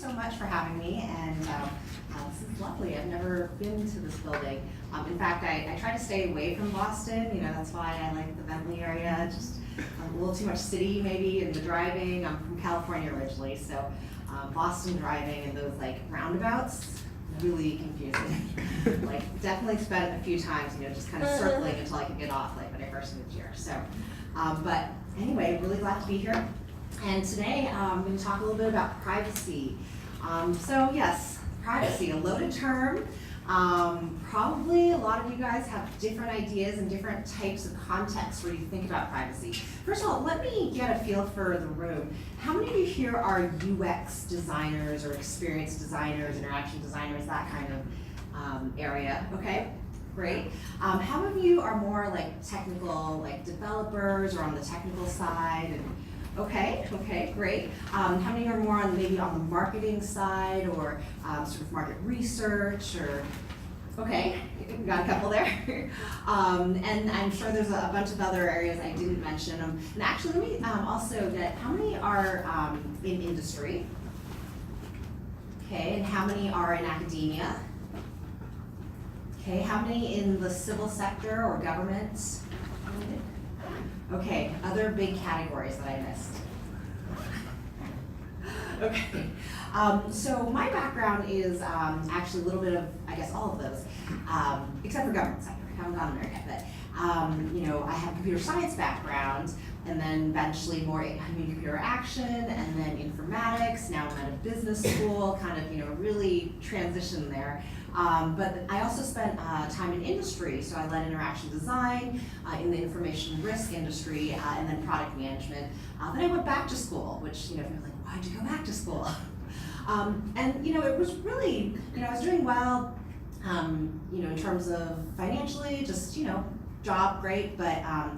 so much for having me, and this is lovely. I've never been to this building. In fact, I try to stay away from Boston. That's why I like the Bentley area. Just a little too much city, maybe, and the driving. I'm from California originally, so Boston driving and those like roundabouts, really confusing. Like, definitely spent it a few times, just kind of circling until I could get off, like when I first moved here. So, but anyway, really glad to be here. And today I'm going to talk a little bit about privacy. So yes, privacy, a loaded term. Probably a lot of you guys have different ideas and different types of contexts where you think about privacy. First of all, let me get a feel for the room. How many of you here are UX designers or experience designers, interaction designers, that kind of area? Okay, great. How many of you are more like technical, like developers or on the technical side? And Okay, great. How many are more on maybe on the marketing side or sort of market research or, okay, we got a couple there. And I'm sure there's a bunch of other areas I didn't mention. And actually, let me also get, how many are in industry? Okay, and how many are in academia? Okay, how many in the civil sector or government? Okay, other big categories that I missed. Okay, so my background is actually a little bit of, I guess, all of those, except for government sector. I haven't gone there yet, but I have a computer science background, and then eventually more computer action, and then informatics. Now I'm at a business school, kind of, really transition there. But I also spent time in industry, so I led interaction design in the information risk industry, and then product management. Then I went back to school, which, if you're like, why'd you go back to school? And, it was really, I was doing well, in terms of financially, just, job, great, but, I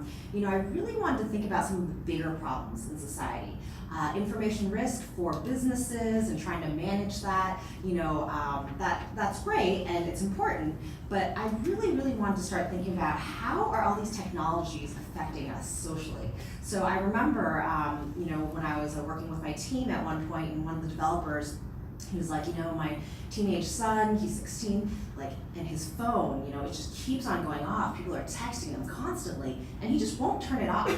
really wanted to think about some of the bigger problems in society. Information risk for businesses and trying to manage that, that's great and it's important, but I really wanted to start thinking about how are all these technologies affecting us socially. So I remember, when I was working with my team at one point, and one of the developers, he was like, my teenage son, he's 16, and his phone, it just keeps on going off. People are texting him constantly, and he just won't turn it off.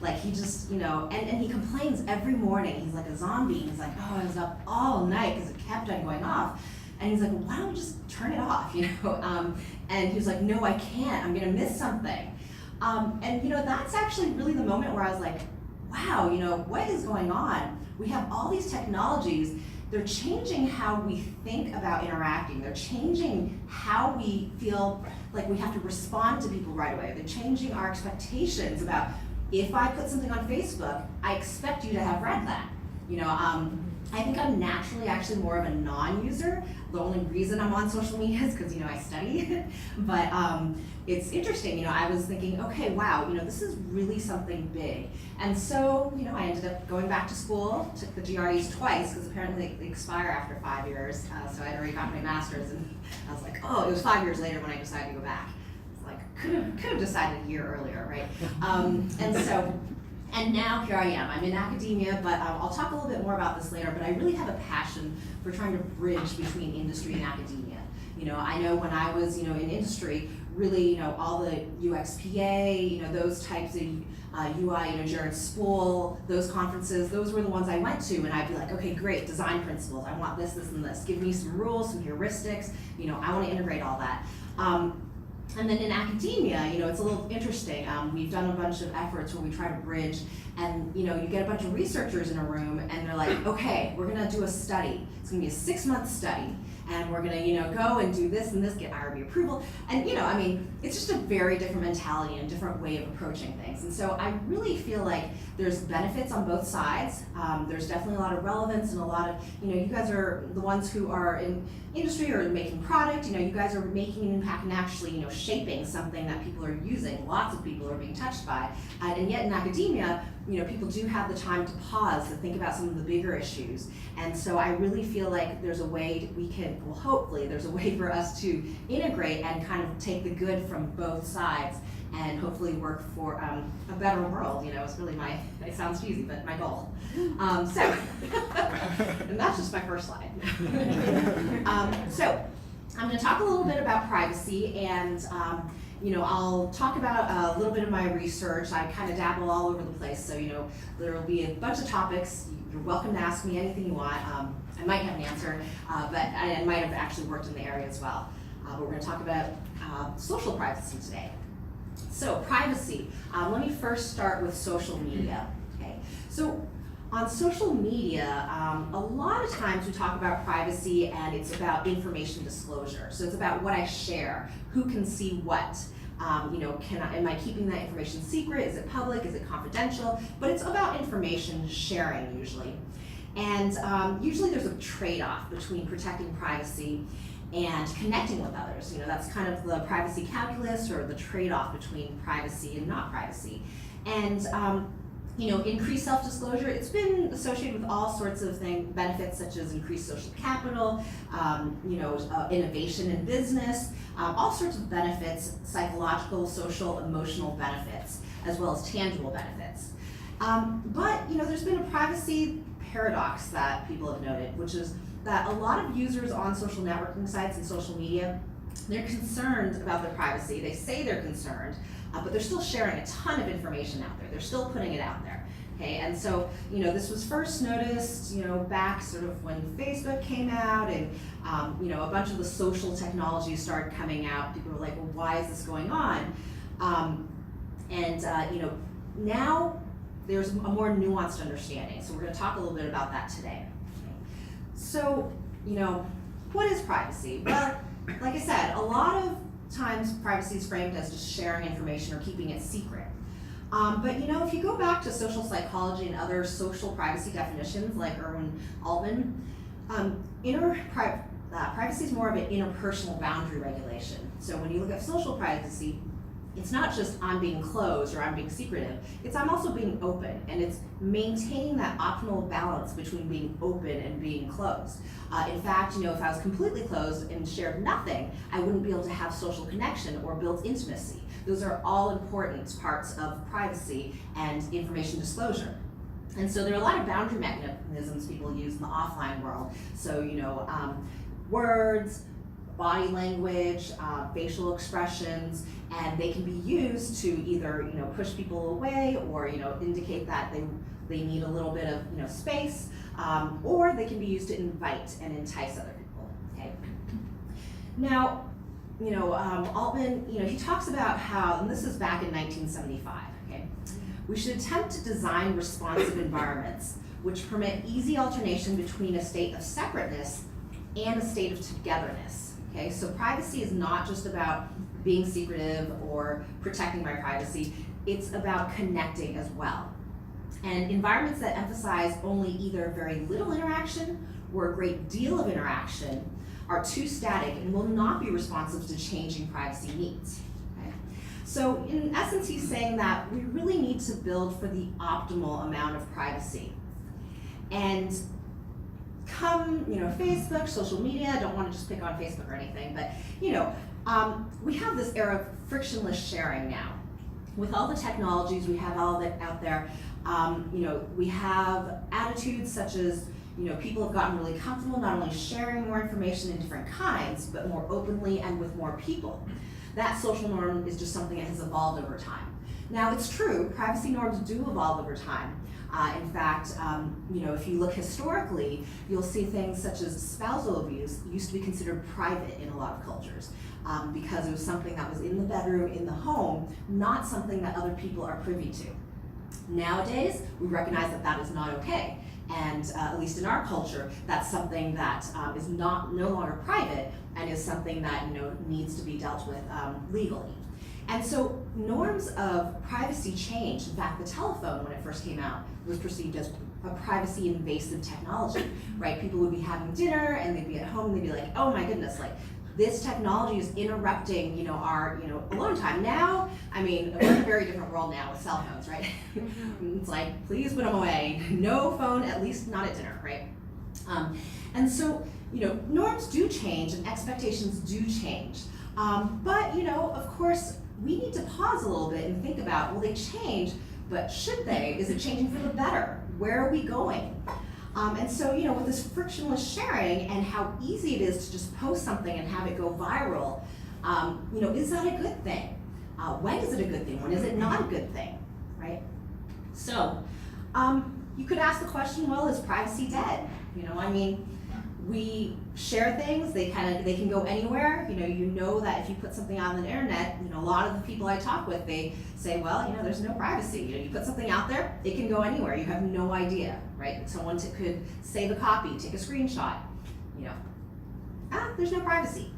Like, he just, and he complains every morning. He's like a zombie. He's like, oh, I was up all night because it kept on going off. And he's like, well, why don't we just turn it off, And he was like, no, I can't. I'm going to miss something. And, that's actually really the moment where I was like, wow, what is going on? We have all these technologies. They're changing how we think about interacting. They're changing how we feel like we have to respond to people right away. They're changing our expectations about, if I put something on Facebook, I expect you to have read that. I think I'm naturally actually more of a non-user. The only reason I'm on social media is because, I study. But it's interesting, I was thinking, okay, wow, this is really something big. And so, I ended up going back to school, took the GREs twice, because apparently they expire after 5 years. So I'd already got my master's, and I was like, oh, it was 5 years later when I decided to go back. Could have decided a year earlier, right? And now here I am. I'm in academia, but I'll talk a little bit more about this later, but I really have a passion for trying to bridge between industry and academia. I know when I was, in industry, really, all the UXPA, those types of UI, Jared Spool, those conferences, those were the ones I went to, and I'd be like, okay, great, design principles. I want this, and this. Give me some rules, some heuristics. I want to integrate all that. And then in academia, it's a little interesting. We've done a bunch of efforts where we try to bridge, and you get a bunch of researchers in a room, and they're like, okay, we're gonna do a study. It's gonna be a 6-month study, and we're gonna, go and do this and this, get IRB approval. And it's just a very different mentality and a different way of approaching things. And so I really feel like there's benefits on both sides. There's definitely a lot of relevance and a lot of, you guys are the ones who are in industry or making product, you guys are making an impact and actually, shaping something that people are using. Lots of people are being touched by. And yet in academia, people do have the time to pause to think about some of the bigger issues. And so I really feel like there's a way we can think, well, hopefully there's a way for us to integrate and kind of take the good from both sides and hopefully work for a better world. It's really it sounds cheesy, but my goal. And that's just my first slide. So I'm going to talk a little bit about privacy, and I'll talk about a little bit of my research. I kind of dabble all over the place, so there will be a bunch of topics. You're welcome to ask me anything you want. I might have an answer, but I might have actually worked in the area as well. But we're going to talk about social privacy today. So privacy, let me first start with social media. Okay, so on social media, a lot of times we talk about privacy and it's about information disclosure. So it's about what I share, who can see what. Am I keeping that information secret? Is it public? Is it confidential? But it's about information sharing usually. And usually there's a trade-off between protecting privacy and connecting with others. That's kind of the privacy calculus, or the trade-off between privacy and not privacy. And increased self-disclosure, it's been associated with all sorts of benefits such as increased social capital, innovation in business, all sorts of benefits, psychological, social, emotional benefits, as well as tangible benefits. But there's been a privacy paradox that people have noted, which is that a lot of users on social networking sites and social media, they're concerned about their privacy. They say they're concerned, but they're still sharing a ton of information out there. They're still putting it out there. Okay, and so this was first noticed back sort of when Facebook came out, and a bunch of the social technologies started coming out. People were like, well, why is this going on? Now there's a more nuanced understanding. So we're going to talk a little bit about that today. So, what is privacy? Well, like I said, a lot of times privacy is framed as just sharing information or keeping it secret. But if you go back to social psychology and other social privacy definitions like Erwin Altman, privacy is more of an interpersonal boundary regulation. So when you look at social privacy, it's not just I'm being closed or I'm being secretive, it's I'm also being open, and it's maintaining that optimal balance between being open and being closed. In fact, if I was completely closed and shared nothing, I wouldn't be able to have social connection or build intimacy. Those are all important parts of privacy and information disclosure. And so there are a lot of boundary mechanisms people use in the offline world. So, words, body language, facial expressions, and they can be used to either push people away or indicate that they need a little bit of space, or they can be used to invite and entice other people. Okay. Now, Altman, he talks about how, and this is back in 1975. Okay, we should attempt to design responsive environments which permit easy alternation between a state of separateness and a state of togetherness. Okay, so privacy is not just about being secretive or protecting my privacy, it's about connecting as well. And environments that emphasize only either very little interaction or a great deal of interaction are too static and will not be responsive to changing privacy needs. Okay? So in essence, he's saying that we really need to build for the optimal amount of privacy. And come, Facebook, social media, I don't want to just pick on Facebook or anything, but we have this era of frictionless sharing now. With all the technologies, we have all of it out there. We have attitudes such as, people have gotten really comfortable not only sharing more information in different kinds, but more openly and with more people. That social norm is just something that has evolved over time. Now, it's true, privacy norms do evolve over time. In fact, if you look historically, you'll see things such as spousal abuse used to be considered private in a lot of cultures because it was something that was in the bedroom, in the home, not something that other people are privy to. Nowadays, we recognize that that is not okay. And at least in our culture, that's something that is no longer private and is something that needs to be dealt with legally. And so norms of privacy changed. In fact, the telephone, when it first came out, was perceived as a privacy invasive technology, right? People would be having dinner and they'd be at home and they'd be like, oh my goodness, like this technology is interrupting, our, alone time. Now, we're in a very different world now with cell phones, right? It's like, please put them away. No phone, at least not at dinner, right? And so, norms do change and expectations do change. But, of course, we need to pause a little bit and think about, well, they change, but should they? Is it changing for the better? Where are we going? And so, with this frictionless sharing and how easy it is to just post something and have it go viral, is that a good thing? When is it a good thing? When is it not a good thing, right? So, you could ask the question, well, is privacy dead? We share things, they can go anywhere. You know that if you put something on the internet, a lot of the people I talk with, they say, well, there's no privacy. You put something out there, it can go anywhere. You have no idea, right? Someone could save a copy, take a screenshot, there's no privacy.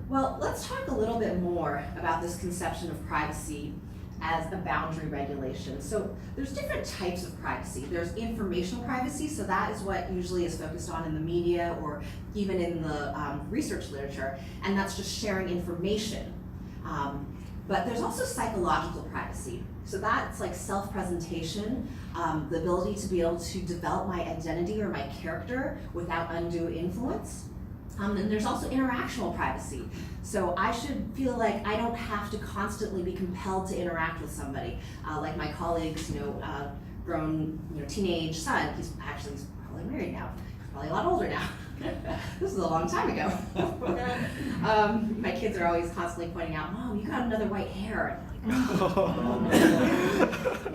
Well, let's talk a little bit more about this conception of privacy as a boundary regulation. So there's different types of privacy. There's informational privacy, so that is what usually is focused on in the media or even in the research literature, and that's just sharing information. But there's also psychological privacy. So that's like self-presentation, the ability to be able to develop my identity or my character without undue influence. And there's also interactional privacy. So I should feel like I don't have to constantly be compelled to interact with somebody. Like my colleague's, grown, teenage son, he's probably married now. He's probably a lot older now. This is a long time ago. My kids are always constantly pointing out, Mom, you got another white hair. And I'm like, oh.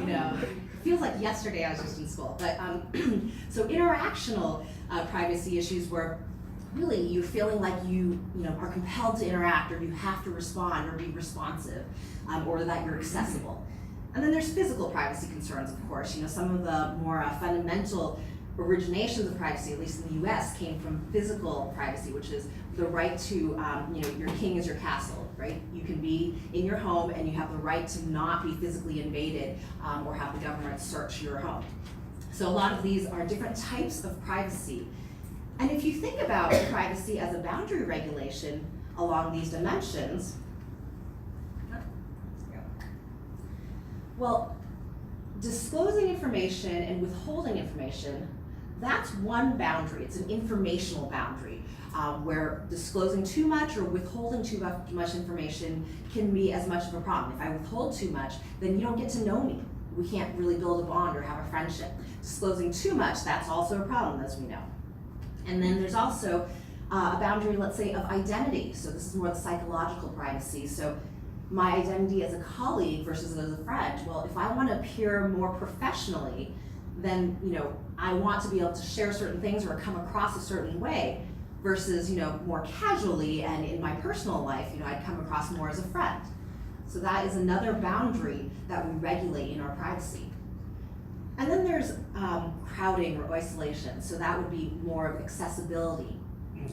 It feels like yesterday I was just in school. But so interactional privacy issues where really you're feeling like you are compelled to interact, or you have to respond or be responsive, or that you're accessible. And then there's physical privacy concerns, of course. Some of the more fundamental originations of privacy, at least in the US, came from physical privacy, which is the right to, your king is your castle, right? You can be in your home and you have the right to not be physically invaded or have the government search your home. So a lot of these are different types of privacy. And if you think about privacy as a boundary regulation along these dimensions, well, disclosing information and withholding information, that's one boundary. It's an informational boundary where disclosing too much or withholding too much information can be as much of a problem. If I withhold too much, then you don't get to know me. We can't really build a bond or have a friendship. Disclosing too much, that's also a problem, as we know. And then there's also a boundary, let's say, of identity. So this is more the psychological privacy. So my identity as a colleague versus as a friend. Well, if I want to appear more professionally, then I want to be able to share certain things or come across a certain way versus more casually and in my personal life, I'd come across more as a friend. So that is another boundary that we regulate in our privacy. And then there's crowding or isolation. So that would be more of accessibility.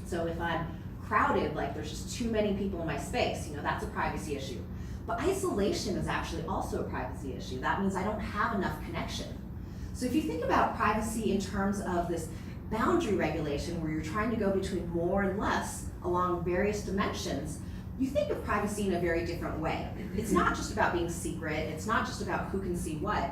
So if I'm crowded, like there's just too many people in my space, that's a privacy issue. But isolation is actually also a privacy issue. That means I don't have enough connection. So if you think about privacy in terms of this boundary regulation where you're trying to go between more and less along various dimensions, you think of privacy in a very different way. It's not just about being secret. It's not just about who can see what.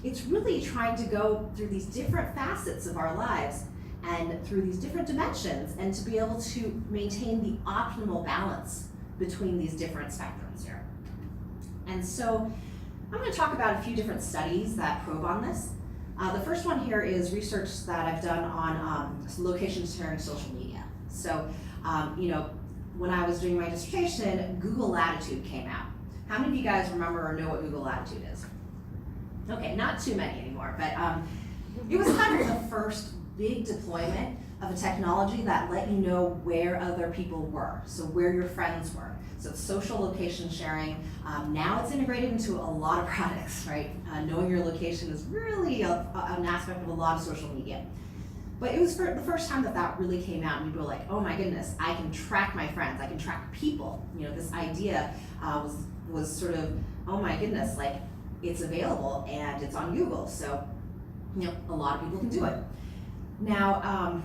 It's really trying to go through these different facets of our lives and through these different dimensions and to be able to maintain the optimal balance between these different spectrums here. And so I'm going to talk about a few different studies that probe on this. The first one here is research that I've done on location sharing social media. So, when I was doing my dissertation, Google Latitude came out. How many of you guys remember or know what Google Latitude is? Okay, not too many anymore, but it was kind of the first big deployment of a technology that let you know where other people were, so where your friends were. So it's social location sharing. Now it's integrated into a lot of products, right? Knowing your location is really an aspect of a lot of social media. But it was for the first time that really came out, and people were like, oh my goodness, I can track my friends, I can track people. This idea was sort of, oh my goodness, like it's available and it's on Google. So, a lot of people can do it. Now,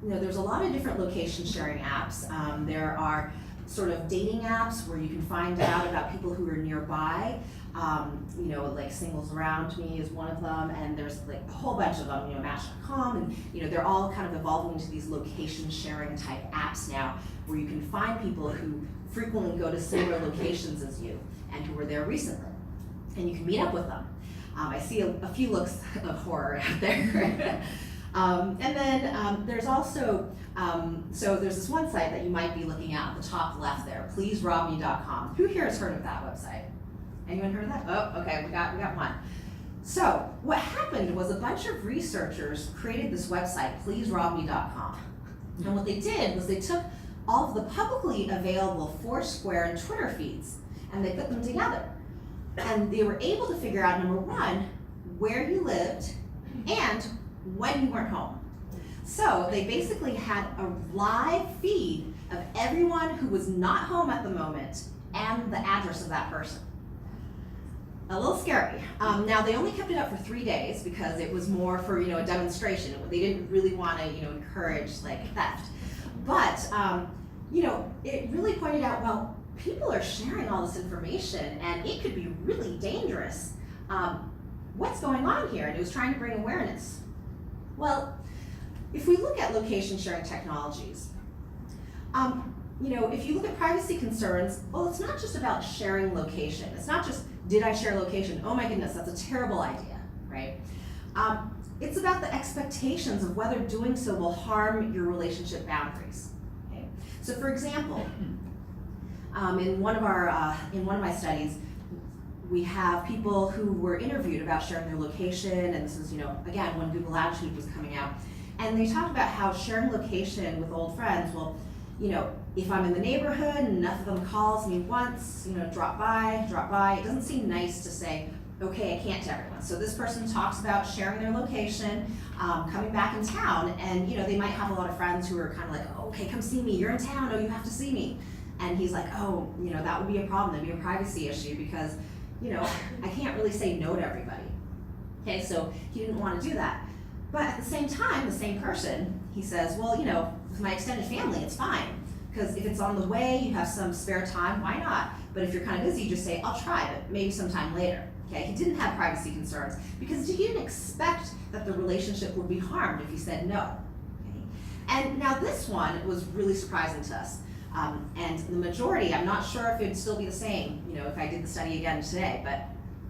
there's a lot of different location sharing apps. There are sort of dating apps where you can find out about people who are nearby. You know, like Singles Around Me is one of them, and there's like a whole bunch of them, you know, Match.com, and you know, they're all kind of evolving into these location sharing type apps now, where you can find people who frequently go to similar locations as you and who were there recently, and you can meet up with them. I see a few looks of horror out there. And then there's also, so there's this one site that you might be looking at the top left there, pleaserobme.com. Who here has heard of that website? Anyone heard of that? Oh, okay, we got one. So what happened was a bunch of researchers created this website, pleaserobme.com. And what they did was they took all of the publicly available Foursquare and Twitter feeds, and they put them together. And they were able to figure out, number one, where you lived and when you weren't home. So they basically had a live feed of everyone who was not home at the moment and the address of that person. A little scary. Now they only kept it up for 3 days because it was more for, you know, a demonstration. They didn't really want to, you know, encourage like theft. But you know, it really pointed out, well, people are sharing all this information and it could be really dangerous. What's going on here? And it was trying to bring awareness. Well, if we look at location sharing technologies, you know, if you look at privacy concerns, well, it's not just about sharing location. It's not just, did I share location? Oh my goodness, that's a terrible idea, right? It's about the expectations of whether doing so will harm your relationship boundaries. Okay? So for example, in one of my studies, we have people who were interviewed about sharing their location, and this is, you know, again, when Google Attitude was coming out, and they talked about how sharing location with old friends, well, you know, if I'm in the neighborhood and enough of them calls me once, you know, drop by, it doesn't seem nice to say, okay, I can't to everyone. So this person talks about sharing their location, coming back in town, and you know, they might have a lot of friends who are kind of like, oh, okay, come see me, you're in town, oh, you have to see me. And he's like, oh, you know, that would be a problem, that'd be a privacy issue because, you know, I can't really say no to everybody. Okay, so he didn't want to do that. But at the same time, the same person, he says, well, you know, with my extended family, it's fine. Because if it's on the way, you have some spare time, why not? But if you're kind of busy, you just say, I'll try, but maybe sometime later. Okay, he didn't have privacy concerns because he didn't expect that the relationship would be harmed if he said no. Okay? And now this one was really surprising to us. And the majority, I'm not sure if it'd still be the same, you know, if I did the study again today, but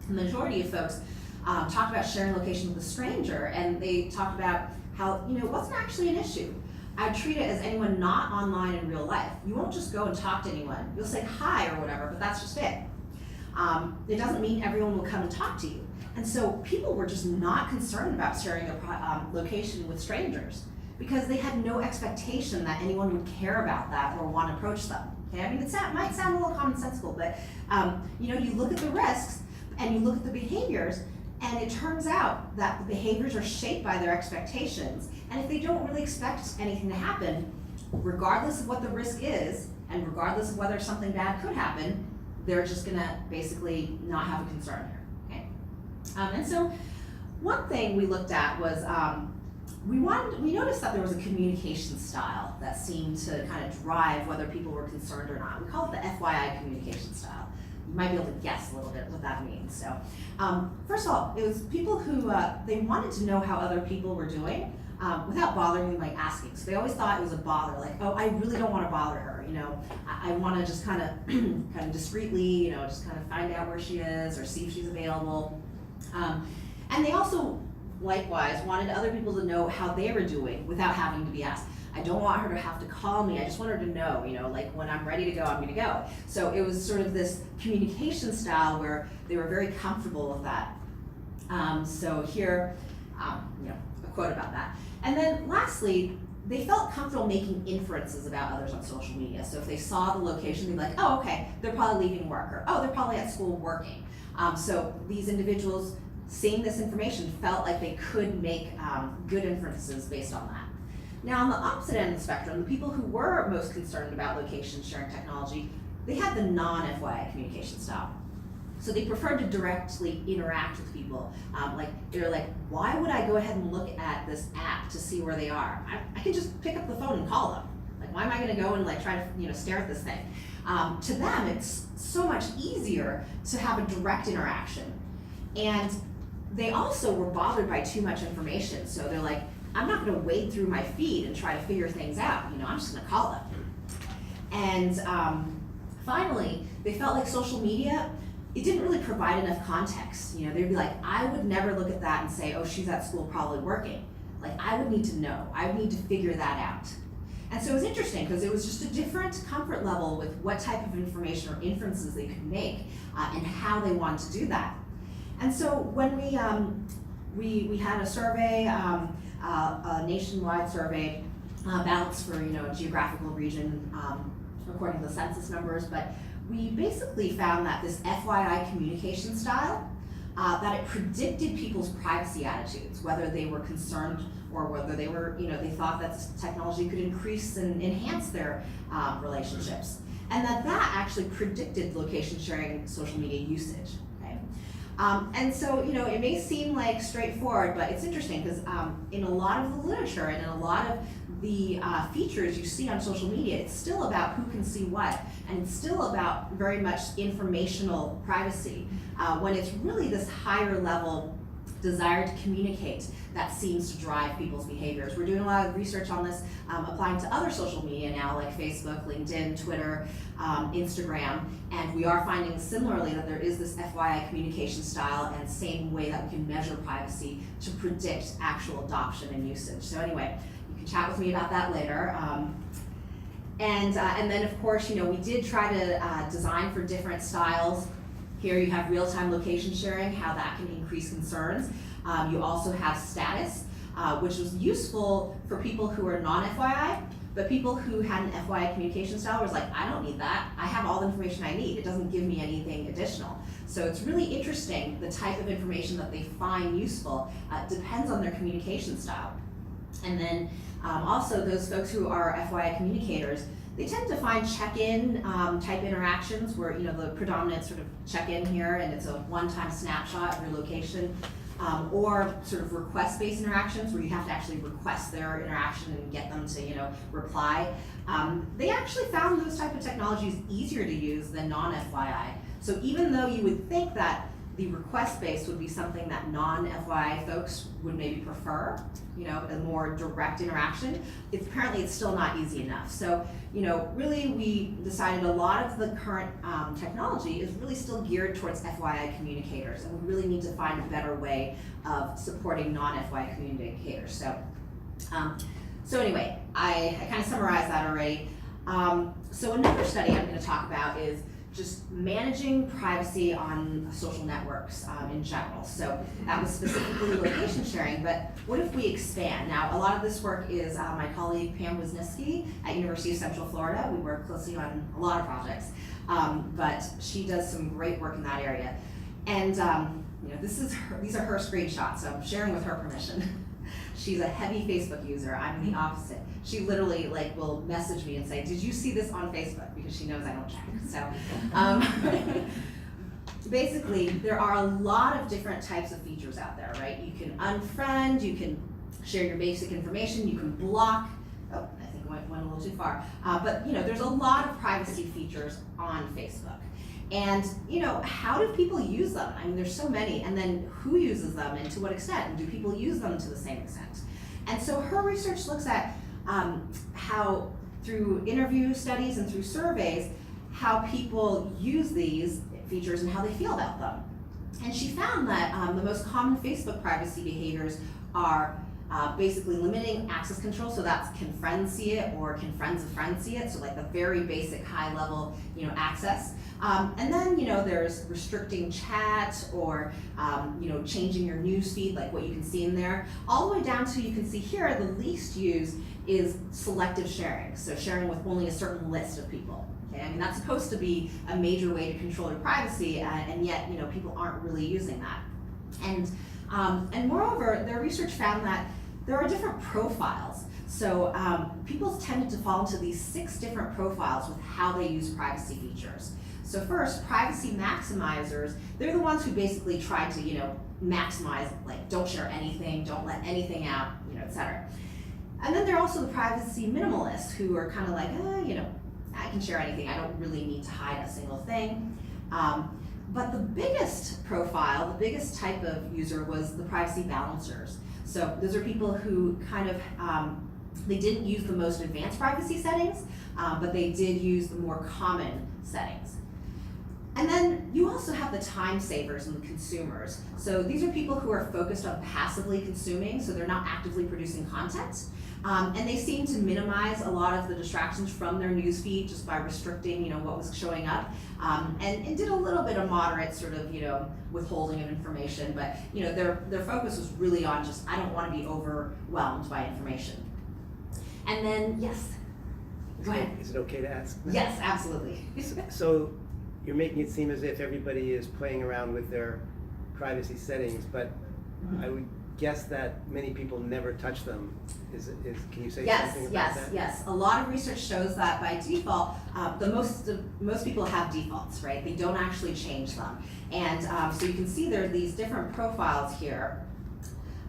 the majority of folks talked about sharing location with a stranger, and they talked about how, you know, it wasn't actually an issue. I treat it as anyone not online in real life. You won't just go and talk to anyone. You'll say hi or whatever, but that's just it. It doesn't mean everyone will come and talk to you. And so people were just not concerned about sharing their location with strangers because they had no expectation that anyone would care about that or want to approach them. Okay, I mean, it might sound a little commonsensical, but you know, you look at the risks and you look at the behaviors, and it turns out that the behaviors are shaped by their expectations. And if they don't really expect anything to happen, regardless of what the risk is, and regardless of whether something bad could happen, they're just gonna basically not have a concern here, okay? And so one thing we looked at was, we noticed that there was a communication style that seemed to kind of drive whether people were concerned or not. We call it the Fyi Communication Style. You might be able to guess a little bit what that means. So, first of all, it was people who, they wanted to know how other people were doing without bothering them, like asking. So they always thought it was a bother, like, oh, I really don't want to bother her, you know. I want to just kind of discreetly, you know, just kind of find out where she is or see if she's available. And they also, likewise, wanted other people to know how they were doing without having to be asked. I don't want her to have to call me. I just want her to know, you know, like when I'm ready to go, I'm going to go. So it was sort of this communication style where they were very comfortable with that. So here, you know, a quote about that. And then lastly, they felt comfortable making inferences about others on social media. So if they saw the location, they'd be like, oh, okay, they're probably leaving work, or oh, they're probably at school working. So these individuals, seeing this information, felt like they could make good inferences based on that. Now, on the opposite end of the spectrum, the people who were most concerned about location sharing technology, they had the non-Fyi communication style. So they preferred to directly interact with people. They're like, why would I go ahead and look at this app to see where they are? I can just pick up the phone and call them. Like, why am I going to go and like try to, you know, stare at this thing? to them it's so much easier to have a direct interaction. And they also were bothered by too much information, so they're like, I'm not gonna wade through my feed and try to figure things out, I'm just gonna call them. And finally, they felt like social media, it didn't really provide enough context. They'd be like, I would never look at that and say, oh, she's at school probably working. Like, I would need to know, I would need to figure that out. And so it was interesting because it was just a different comfort level with what type of information or inferences they could make and how they wanted to do that. And so when we had a survey, a nationwide survey, balanced for a geographical region according to the census numbers, but we basically found that this Fyi communication style, that it predicted people's privacy attitudes, whether they were concerned or whether they were, they thought that technology could increase and enhance their relationships, and that actually predicted location sharing social media usage. And so, it may seem like straightforward, but it's interesting because in a lot of the literature and in a lot of the features you see on social media, it's still about who can see what, and it's still about very much informational privacy, when it's really this higher level desire to communicate that seems to drive people's behaviors. We're doing a lot of research on this, applying to other social media now, like Facebook, LinkedIn, Twitter, Instagram, and we are finding similarly that there is this Fyi communication style and same way that we can measure privacy to predict actual adoption and usage. So anyway, you can chat with me about that later. And then of course, we did try to design for different styles. Here you have real-time location sharing, how that can increase concerns. You also have status, which was useful for people who are non-Fyi, but people who had an Fyi communication style was like, I don't need that. I have all the information I need. It doesn't give me anything additional. So it's really interesting, the type of information that they find useful depends on their communication style. And then also those folks who are Fyi communicators, they tend to find check-in type interactions where the predominant sort of check-in here and it's a one-time snapshot of your location, or sort of request-based interactions where you have to actually request their interaction and get them to reply. They actually found those type of technologies easier to use than non-Fyi. So even though you would think that the request-based would be something that non-Fyi folks would maybe prefer, a more direct interaction, apparently it's still not easy enough. So, really we decided a lot of the current technology is really still geared towards Fyi communicators, and we really need to find a better way of supporting non-Fyi communicators. So anyway, I kind of summarized that already. So another study I'm going to talk about is just managing privacy on social networks in general. So that was specifically location sharing, but what if we expand? Now, a lot of this work is my colleague Pam Wisniewski at University of Central Florida. We work closely on a lot of projects, but she does some great work in that area. And these are her screenshots, so I'm sharing with her permission. She's a heavy Facebook user. I'm the opposite. She literally will message me and say, did you see this on Facebook? Because she knows I don't check. So basically, there are a lot of different types of features out there, right? You can unfriend, you can share your basic information, you can block. Oh, I think I went a little too far. But there's a lot of privacy features on Facebook. And how do people use them? I mean, there's so many, and then who uses them and to what extent? And do people use them to the same extent? And so her research looks at how through interview studies and through surveys, how people use these features and how they feel about them. And she found that the most common Facebook privacy behaviors are basically limiting access control, so that's can friends see it or can friends of friends see it, so like the very basic high level access. And then there's restricting chat or changing your news feed, like what you can see in there, all the way down to, you can see here, the least used is selective sharing, so sharing with only a certain list of people. Okay, I mean that's supposed to be a major way to control your privacy, and yet people aren't really using that. And moreover, their research found that there are different profiles. So people tended to fall into these 6 different profiles with how they use privacy features. So first, privacy maximizers, they're the ones who basically try to, maximize, like don't share anything, don't let anything out, et cetera. And then there are also the privacy minimalists who are kind of like, I can share anything. I don't really need to hide a single thing. But the biggest profile, the biggest type of user was the privacy balancers. So those are people who kind of, they didn't use the most advanced privacy settings, but they did use the more common settings. And then you also have the time savers and the consumers. So these are people who are focused on passively consuming, so they're not actively producing content. And they seem to minimize a lot of the distractions from their newsfeed just by restricting, what was showing up, and did a little bit of moderate sort of, withholding of information. But their focus was really on just, I don't want to be overwhelmed by information. And then, yes, go ahead. Is it okay to ask? Yes, absolutely. So you're making it seem as if everybody is playing around with their privacy settings, but I would guess that many people never touch them. Can you say something about that? Yes. A lot of research shows that by default, most people have defaults, right? They don't actually change them. And so you can see there are these different profiles here,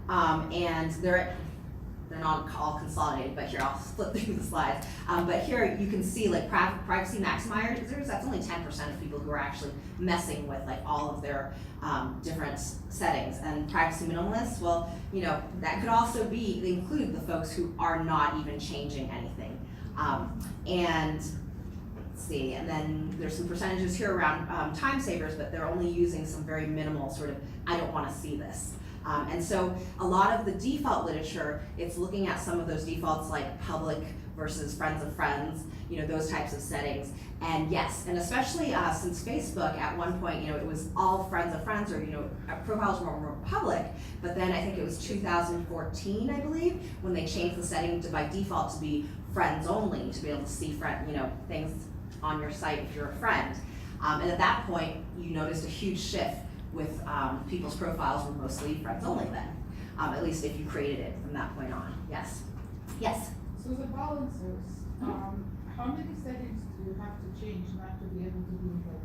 and they're not all consolidated, but here, I'll flip through the slides. But here you can see like privacy maximizers, that's only 10% of people who are actually messing with like all of their different settings. And privacy minimalists, well, that could also be, they include the folks who are not even changing anything. And let's see, and then there's some percentages here around time savers, but they're only using some very minimal sort of, I don't want to see this. And so a lot of the default literature, it's looking at some of those defaults like public versus friends of friends, those types of settings. And yes, and especially since Facebook at one point, it was all friends of friends, or profiles were more public. But then I think it was 2014, I believe, when they changed the setting to by default to be friends only, to be able to see things on your site if you're a friend. And at that point, you noticed a huge shift with people's profiles were mostly friends only then, at least if you created it from that point on. Yes. So the balancers, how many settings do you have to change not to be able to be in that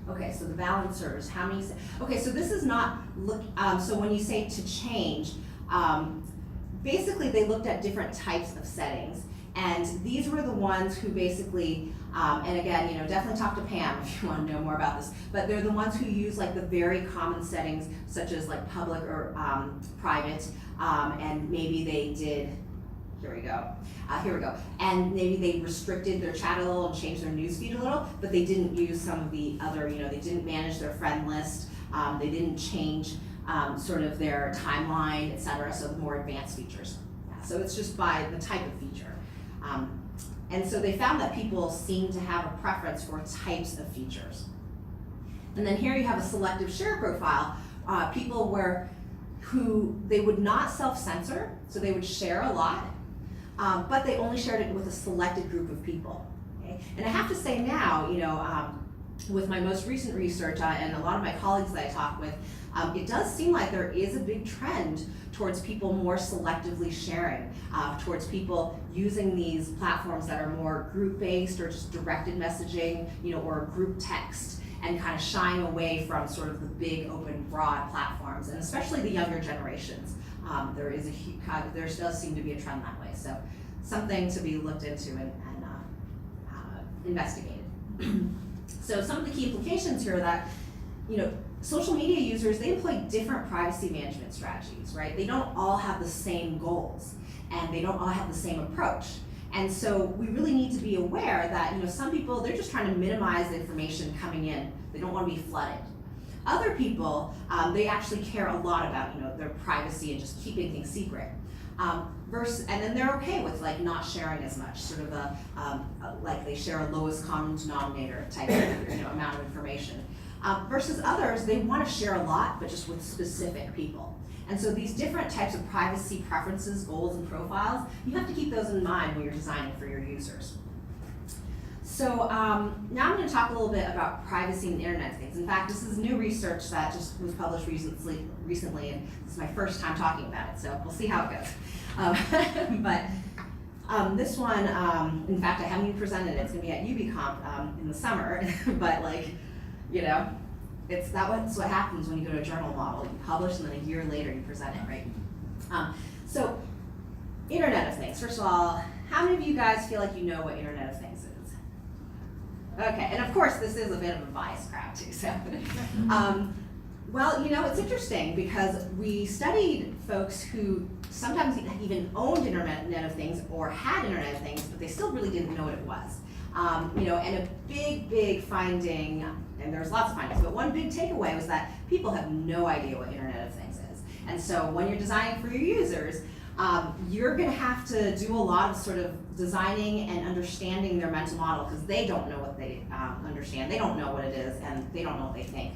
group? Okay, so the balancers, how many? Okay, so this is not so when you say to change, basically they looked at different types of settings, and these were the ones who basically. And again, definitely talk to Pam if you want to know more about this. But they're the ones who use like the very common settings, such as like public or private, and maybe they did. Here we go. And maybe they restricted their chat a little and changed their newsfeed a little, but they didn't use some of the other. They didn't manage their friend list. They didn't change sort of their timeline, etc. So the more advanced features. Yeah, so it's just by the type of feature. And so they found that people seem to have a preference for types of features. And then here you have a selective share profile, people who they would not self-censor, so they would share a lot, but they only shared it with a selected group of people. Okay? And I have to say now, with my most recent research and a lot of my colleagues that I talk with, it does seem like there is a big trend towards people more selectively sharing, towards people using these platforms that are more group-based or just directed messaging, or group text, and kind of shying away from sort of the big, open, broad platforms, and especially the younger generations. There does seem to be a trend that way. So something to be looked into and investigated. So some of the key implications here are that, social media users, they employ different privacy management strategies, right? They don't all have the same goals, and they don't all have the same approach. And so we really need to be aware that, some people, they're just trying to minimize the information coming in. They don't want to be flooded. Other people, they actually care a lot about, their privacy and just keeping things secret. And then they're okay with like not sharing as much, sort of like they share a lowest common denominator type of amount of information. Versus others, they want to share a lot, but just with specific people. And so these different types of privacy preferences, goals, and profiles, you have to keep those in mind when you're designing for your users. So now I'm going to talk a little bit about privacy and Internet of Things. In fact, this is new research that just was published recently, and this is my first time talking about it, so we'll see how it goes. But this one, in fact, I haven't even presented it. It's going to be at UBConf in the summer, but that's what happens when you go to a journal model. You publish, and then a year later you present it, right? So, Internet of Things. First of all, how many of you guys feel like you know what Internet of Things is? Okay, and of course this is a bit of a biased crowd too, so. Well, it's interesting because we studied folks who sometimes even owned Internet of Things or had Internet of Things, but they still really didn't know what it was. And a big finding, and there's lots of findings, but one big takeaway was that people have no idea what Internet of Things is. And so when you're designing for your users, you're gonna have to do a lot of sort of designing and understanding their mental model because they don't know what they understand, they don't know what it is, and they don't know what they think.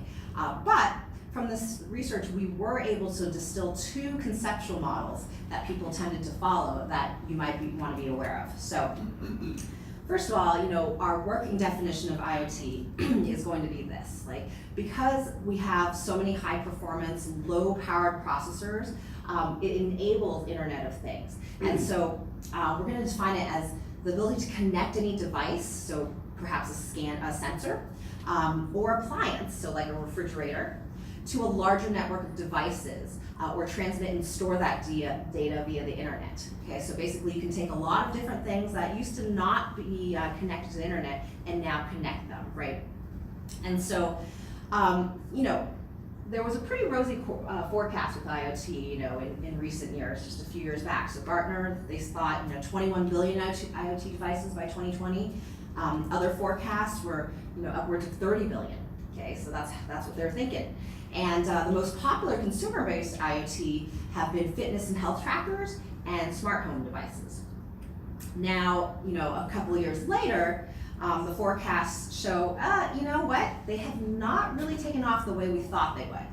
But from this research, we were able to distill 2 conceptual models that people tended to follow that you might want to be aware of. So, first of all, our working definition of IoT is going to be this. Like, because we have so many high performance, low powered processors, it enables Internet of Things. And so we're going to define it as the ability to connect any device, so perhaps a sensor, or appliance, so like a refrigerator, to a larger network of devices, or transmit and store that data via the internet. Okay, so basically you can take a lot of different things that used to not be connected to the internet and now connect them, right? And so, there was a pretty rosy forecast with IoT, in recent years, just a few years back. So Gartner, they thought, 21 billion IoT devices by 2020. Other forecasts were, upwards of 30 billion. Okay, so that's what they're thinking. And the most popular consumer-based IoT have been fitness and health trackers and smart home devices. Now, a couple of years later, the forecasts show, they have not really taken off the way we thought they would.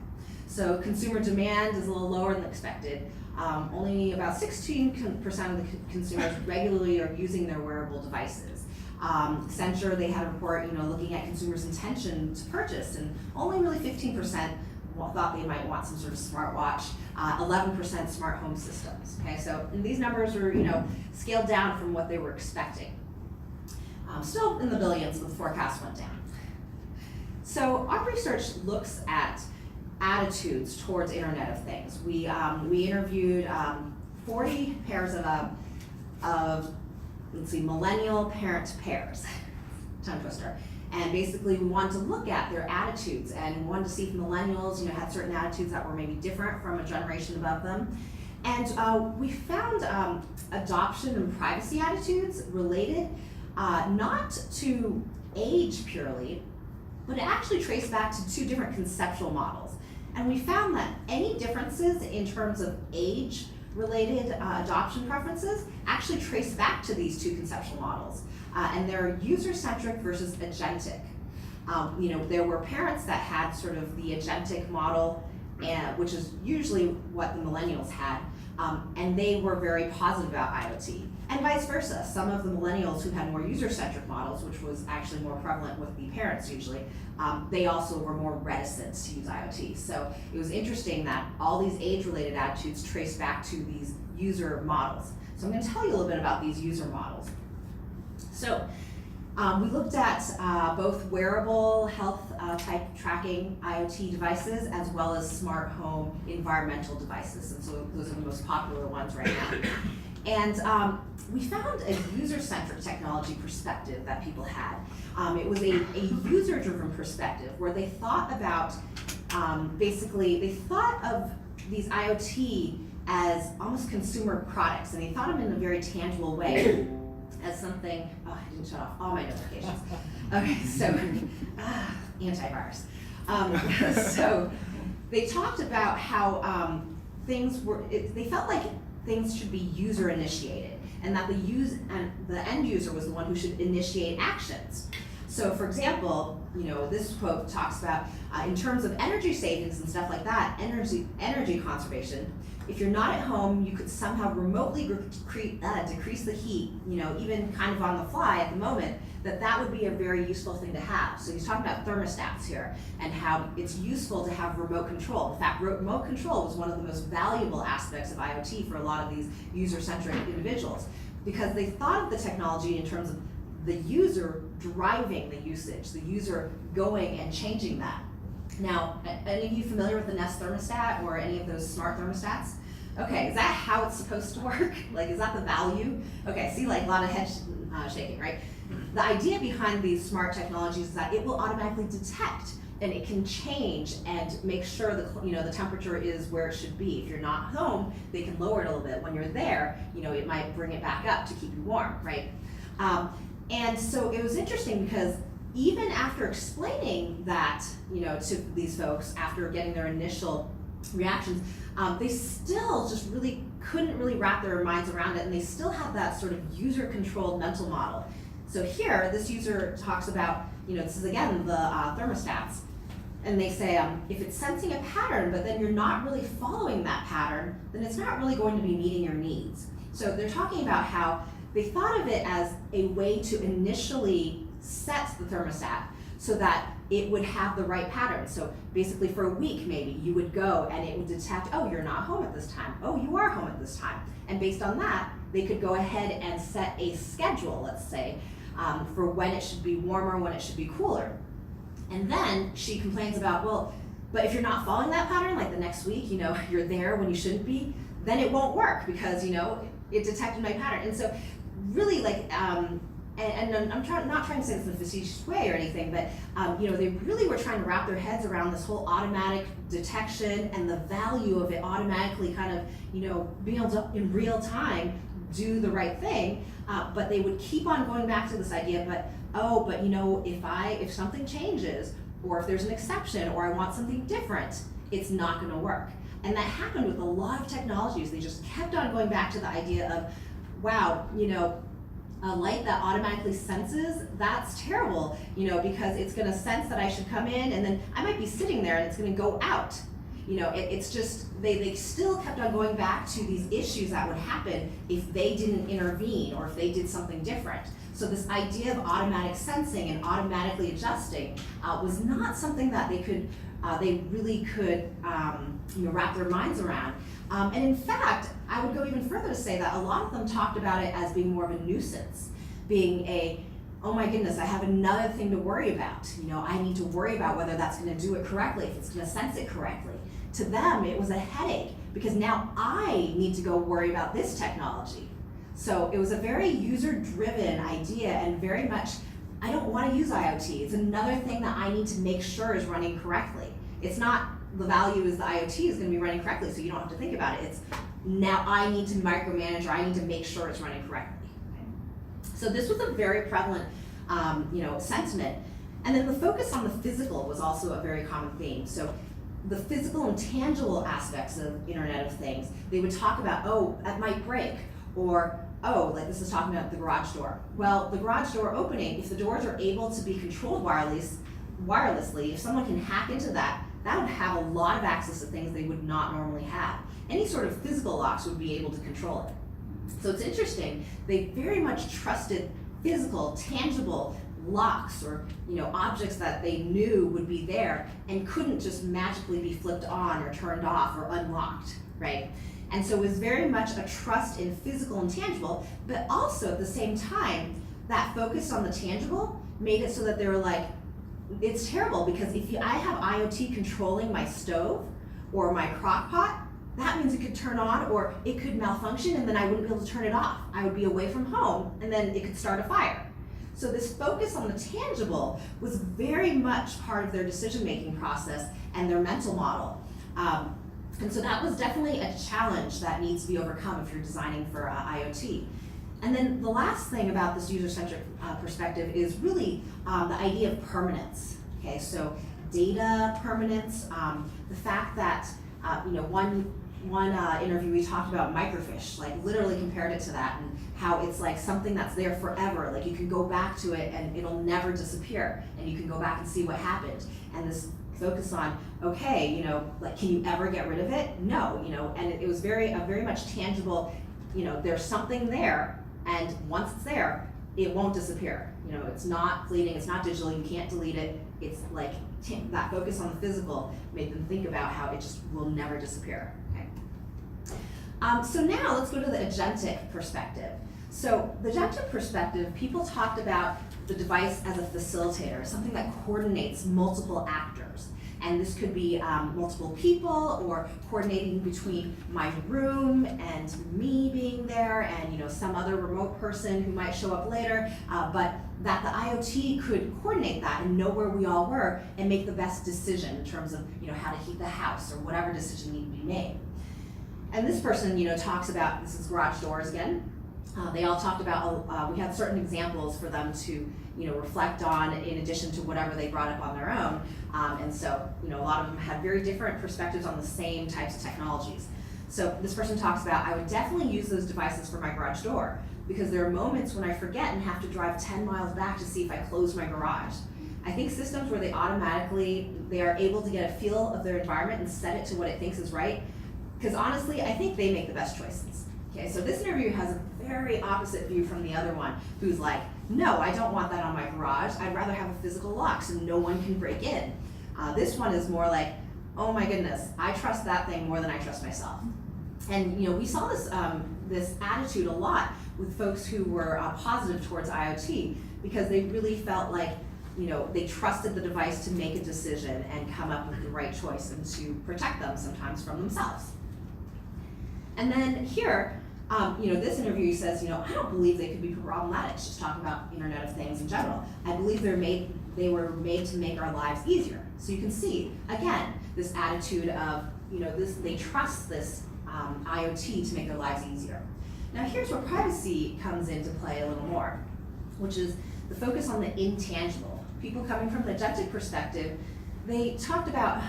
So consumer demand is a little lower than expected. Only about 16% of the consumers regularly are using their wearable devices. Accenture, they had a report, looking at consumers' intention to purchase, and only really 15% thought they might want some sort of smartwatch, 11% smart home systems. Okay, so and these numbers were, scaled down from what they were expecting. Still in the billions, but the forecast went down. So our research looks at attitudes towards Internet of Things. We interviewed 40 pairs of millennial parent pairs, tongue twister. And basically we wanted to look at their attitudes and we wanted to see if millennials, had certain attitudes that were maybe different from a generation above them. And we found adoption and privacy attitudes related not to age purely, but it actually traced back to 2 different conceptual models. And we found that any differences in terms of age related adoption preferences actually trace back to these 2 conceptual models. And they're user-centric versus agentic. There were parents that had sort of the agentic model, which is usually what the millennials had, and they were very positive about IoT. And vice versa, some of the millennials who had more user-centric models, which was actually more prevalent with the parents usually, they also were more reticent to use IoT. So it was interesting that all these age-related attitudes trace back to these user models. So I'm going to tell you a little bit about these user models. So we looked at both wearable health type tracking IoT devices as well as smart home environmental devices. And so those are the most popular ones right now. And we found a user-centric technology perspective that people had. It was a user-driven perspective where they thought about, basically, they thought of these IoT as almost consumer products, and they thought of them in a very tangible way as something, oh, I didn't shut off all my notifications. Okay, so, antivirus. So they talked about how things were, they felt like things should be user initiated, and that the end user was the one who should initiate actions. So for example, this quote talks about, in terms of energy savings and stuff like that, energy conservation, if you're not at home, you could somehow remotely decrease the heat, even kind of on the fly at the moment, that would be a very useful thing to have. So he's talking about thermostats here and how it's useful to have remote control. In fact, remote control was one of the most valuable aspects of IoT for a lot of these user-centric individuals, because they thought of the technology in terms of the user driving the usage, the user going and changing that. Now, any of you familiar with the Nest thermostat or any of those smart thermostats? Okay, is that how it's supposed to work? Like, is that the value? Okay, see, like a lot of head shaking, right? The idea behind these smart technologies is that it will automatically detect and it can change and make sure the temperature is where it should be. If you're not home, they can lower it a little bit. When you're there, it might bring it back up to keep you warm, right? And so it was interesting because even after explaining that, to these folks, after getting their initial reactions, they still just really couldn't really wrap their minds around it, and they still have that sort of user-controlled mental model. So here, this user talks about, this is again the thermostats, and they say, if it's sensing a pattern, but then you're not really following that pattern, then it's not really going to be meeting your needs. So they're talking about how they thought of it as a way to initially set the thermostat so that it would have the right pattern. So basically for a week maybe, you would go and it would detect, oh, you're not home at this time. Oh, you are home at this time. And based on that, they could go ahead and set a schedule, let's say, for when it should be warmer, when it should be cooler. And then she complains about, well, but if you're not following that pattern, like the next week, you're there when you shouldn't be, then it won't work because, it detected my pattern. And so really and I'm not trying to say this in a facetious way or anything, but they really were trying to wrap their heads around this whole automatic detection and the value of it automatically kind of, being able to, in real time, do the right thing. But they would keep on going back to this idea, but if something changes, or if there's an exception, or I want something different, it's not gonna work. And that happened with a lot of technologies. They just kept on going back to the idea of, wow, a light that automatically senses, that's terrible, because it's gonna sense that I should come in, and then I might be sitting there and it's gonna go out. It's just, they still kept on going back to these issues that would happen if they didn't intervene or if they did something different. So this idea of automatic sensing and automatically adjusting was not something that they really could wrap their minds around. And in fact, I would go even further to say that a lot of them talked about it as being more of a nuisance, being oh my goodness, I have another thing to worry about. I need to worry about whether that's gonna do it correctly, if it's gonna sense it correctly. To them, it was a headache because now I need to go worry about this technology. So it was a very user-driven idea and very much, I don't wanna use IoT. It's another thing that I need to make sure is running correctly. It's not the value is the IoT is gonna be running correctly, so you don't have to think about it. It's now I need to micromanage, or I need to make sure it's running correctly. Okay? So this was a very prevalent sentiment. And then the focus on the physical was also a very common theme. So the physical and tangible aspects of Internet of Things, they would talk about, oh, that might break, or oh, like this is talking about the garage door. Well, the garage door opening, if the doors are able to be controlled wirelessly, if someone can hack into that, that would have a lot of access to things they would not normally have. Any sort of physical locks would be able to control it. So it's interesting, they very much trusted physical, tangible locks or objects that they knew would be there and couldn't just magically be flipped on or turned off or unlocked, right? And so it was very much a trust in physical and tangible, but also at the same time, that focus on the tangible made it so that they were like, it's terrible because if I have IoT controlling my stove or my crock pot, that means it could turn on or it could malfunction and then I wouldn't be able to turn it off. I would be away from home and then it could start a fire. So this focus on the tangible was very much part of their decision-making process and their mental model. And so that was definitely a challenge that needs to be overcome if you're designing for IoT. And then the last thing about this user-centric perspective is really the idea of permanence. Okay, so data permanence, the fact that one interview we talked about microfiche, like literally compared it to that and how it's like something that's there forever, like you can go back to it and it'll never disappear and you can go back and see what happened. And this focus on, okay, like can you ever get rid of it? No, and it was very much tangible, there's something there and once it's there, it won't disappear. It's not fleeting, it's not digital, you can't delete it. It's like that focus on the physical made them think about how it just will never disappear. So now let's go to the agentic perspective. So the agentic perspective, people talked about the device as a facilitator, something that coordinates multiple actors. And this could be multiple people, or coordinating between my room and me being there, and some other remote person who might show up later, but that the IoT could coordinate that and know where we all were and make the best decision in terms of how to heat the house or whatever decision needed to be made. And this person talks about, this is garage doors again. They all talked about, we had certain examples for them to reflect on in addition to whatever they brought up on their own. And so a lot of them had very different perspectives on the same types of technologies. So this person talks about, I would definitely use those devices for my garage door, because there are moments when I forget and have to drive 10 miles back to see if I close my garage. I think systems where they are able to get a feel of their environment and set it to what it thinks is right, because honestly, I think they make the best choices. Okay, so this interview has a very opposite view from the other one, who's like, no, I don't want that on my garage. I'd rather have a physical lock so no one can break in. This one is more like, oh my goodness, I trust that thing more than I trust myself. And we saw this this attitude a lot with folks who were positive towards IoT, because they really felt like they trusted the device to make a decision and come up with the right choice and to protect them sometimes from themselves. And then here, this interview says, I don't believe they could be problematic, just talking about Internet of Things in general. I believe they were made to make our lives easier. So you can see, again, this attitude of, they trust this IoT to make their lives easier. Now here's where privacy comes into play a little more, which is the focus on the intangible. People coming from the agentic perspective, they talked about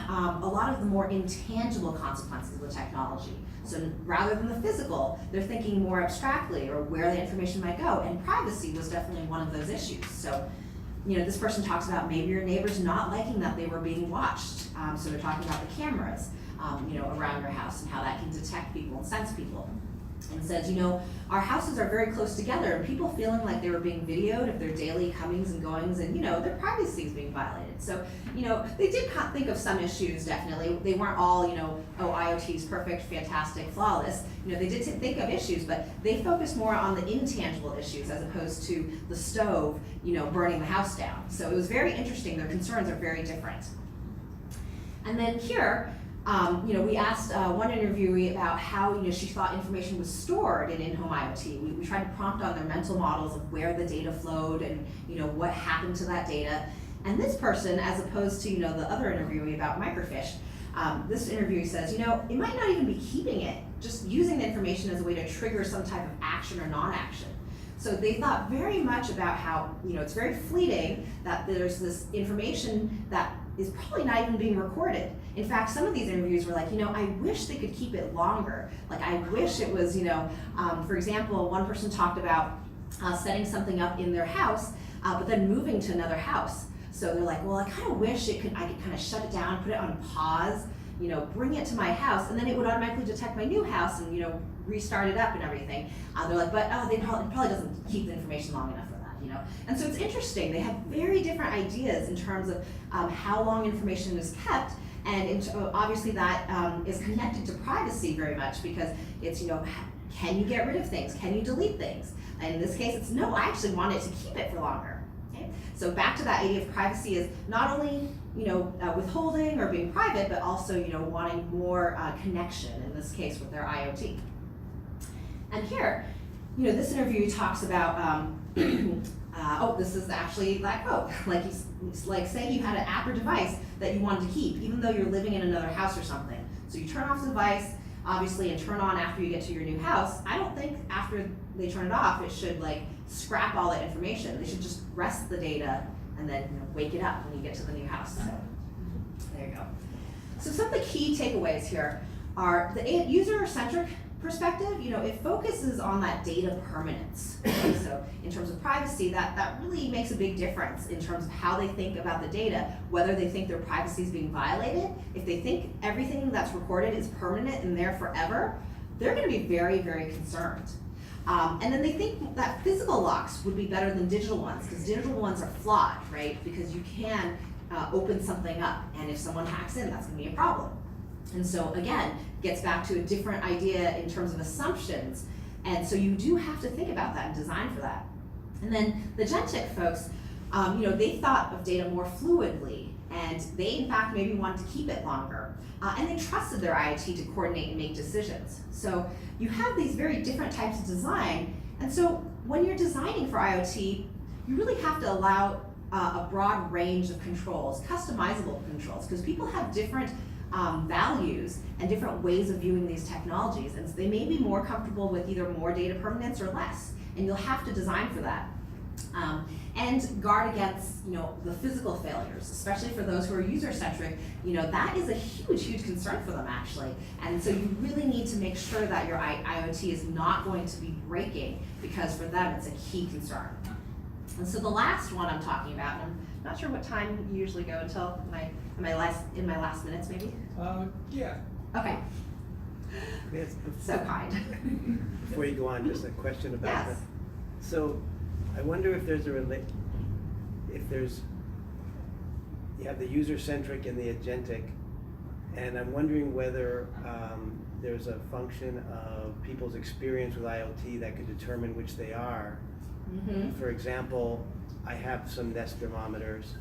a lot of the more intangible consequences of the technology. So rather than the physical, they're thinking more abstractly, or where the information might go, and privacy was definitely one of those issues. So this person talks about maybe your neighbors not liking that they were being watched. So they're talking about the cameras around your house and how that can detect people and sense people. And says, our houses are very close together, and people feeling like they were being videoed of their daily comings and goings, and their privacy is being violated. So, they did think of some issues, definitely. They weren't all, oh, IoT is perfect, fantastic, flawless. They did think of issues, but they focused more on the intangible issues as opposed to the stove, burning the house down. So it was very interesting. Their concerns are very different. And then here, we asked one interviewee about how she thought information was stored in in-home IoT. We tried to prompt on their mental models of where the data flowed and what happened to that data. And this person, as opposed to the other interviewee about microfiche, this interviewee says, it might not even be keeping it, just using the information as a way to trigger some type of action or non-action. So they thought very much about how it's very fleeting, that there's this information that is probably not even being recorded. In fact, some of these interviews were like, I wish they could keep it longer. Like, I wish it was, for example, one person talked about setting something up in their house, but then moving to another house. So they're like, well, I kind of wish I could kind of shut it down, put it on pause, bring it to my house, and then it would automatically detect my new house and, restart it up and everything. They're like, but it probably doesn't keep the information long enough for that. And so it's interesting. They have very different ideas in terms of how long information is kept, and obviously that is connected to privacy very much, because it's, can you get rid of things? Can you delete things? And in this case, it's no, I actually want it to keep it for longer. Okay? So back to that idea of privacy is not only withholding or being private, but also wanting more connection, in this case with their IoT. And here, this interview talks about, this is actually that quote. Like say you had an app or device that you wanted to keep, even though you're living in another house or something. So you turn off the device, obviously, and turn on after you get to your new house. I don't think after they turn it off, it should scrap all that information. They should just rest the data and then wake it up when you get to the new house. So there you go. So some of the key takeaways here are the user-centric perspective, it focuses on that data permanence. Okay? So in terms of privacy, that really makes a big difference in terms of how they think about the data, whether they think their privacy is being violated. If they think everything that's recorded is permanent and there forever, they're going to be very, very concerned. And then they think that physical locks would be better than digital ones, because digital ones are flawed, right? Because you can open something up, and if someone hacks in, that's going to be a problem. And so again, gets back to a different idea in terms of assumptions. And so you do have to think about that and design for that. And then the Gentic folks, they thought of data more fluidly. and they in fact maybe wanted to keep it longer. And they trusted their IoT to coordinate and make decisions. So you have these very different types of design, and so when you're designing for IoT, you really have to allow a broad range of controls, customizable controls, because people have different values and different ways of viewing these technologies, and so they may be more comfortable with either more data permanence or less, and you'll have to design for that. And guard against, the physical failures, especially for those who are user-centric. That is a huge concern for them, actually. And so you really need to make sure that your IoT is not going to be breaking, because for them it's a key concern. And so the last one I'm talking about, and I'm not sure what time you usually go until, in my last minutes maybe? Yeah. Okay, Yes, so kind. Before you go on, just a question about Yes. So, I wonder if there's you have the user-centric and the agentic, and I'm wondering whether there's a function of people's experience with IoT that could determine which they are. Mm-hmm. For example, I have some Nest thermometers,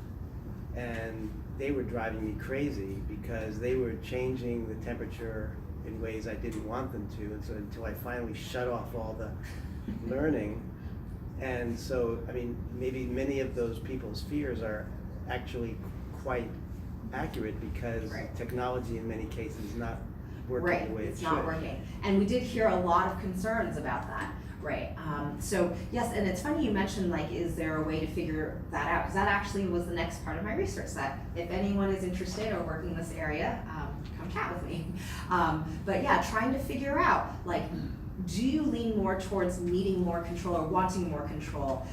and they were driving me crazy because they were changing the temperature in ways I didn't want them to, and so until I finally shut off all the learning. And so, maybe many of those people's fears are actually quite accurate, because Right. technology in many cases is not working the way it It's should. not working. And we did hear a lot of concerns about that, right? So yes, and it's funny you mentioned, is there a way to figure that out? Because that actually was the next part of my research, that if anyone is interested or working in this area, come chat with me. But yeah, trying to figure out, do you lean more towards needing more control or wanting more control?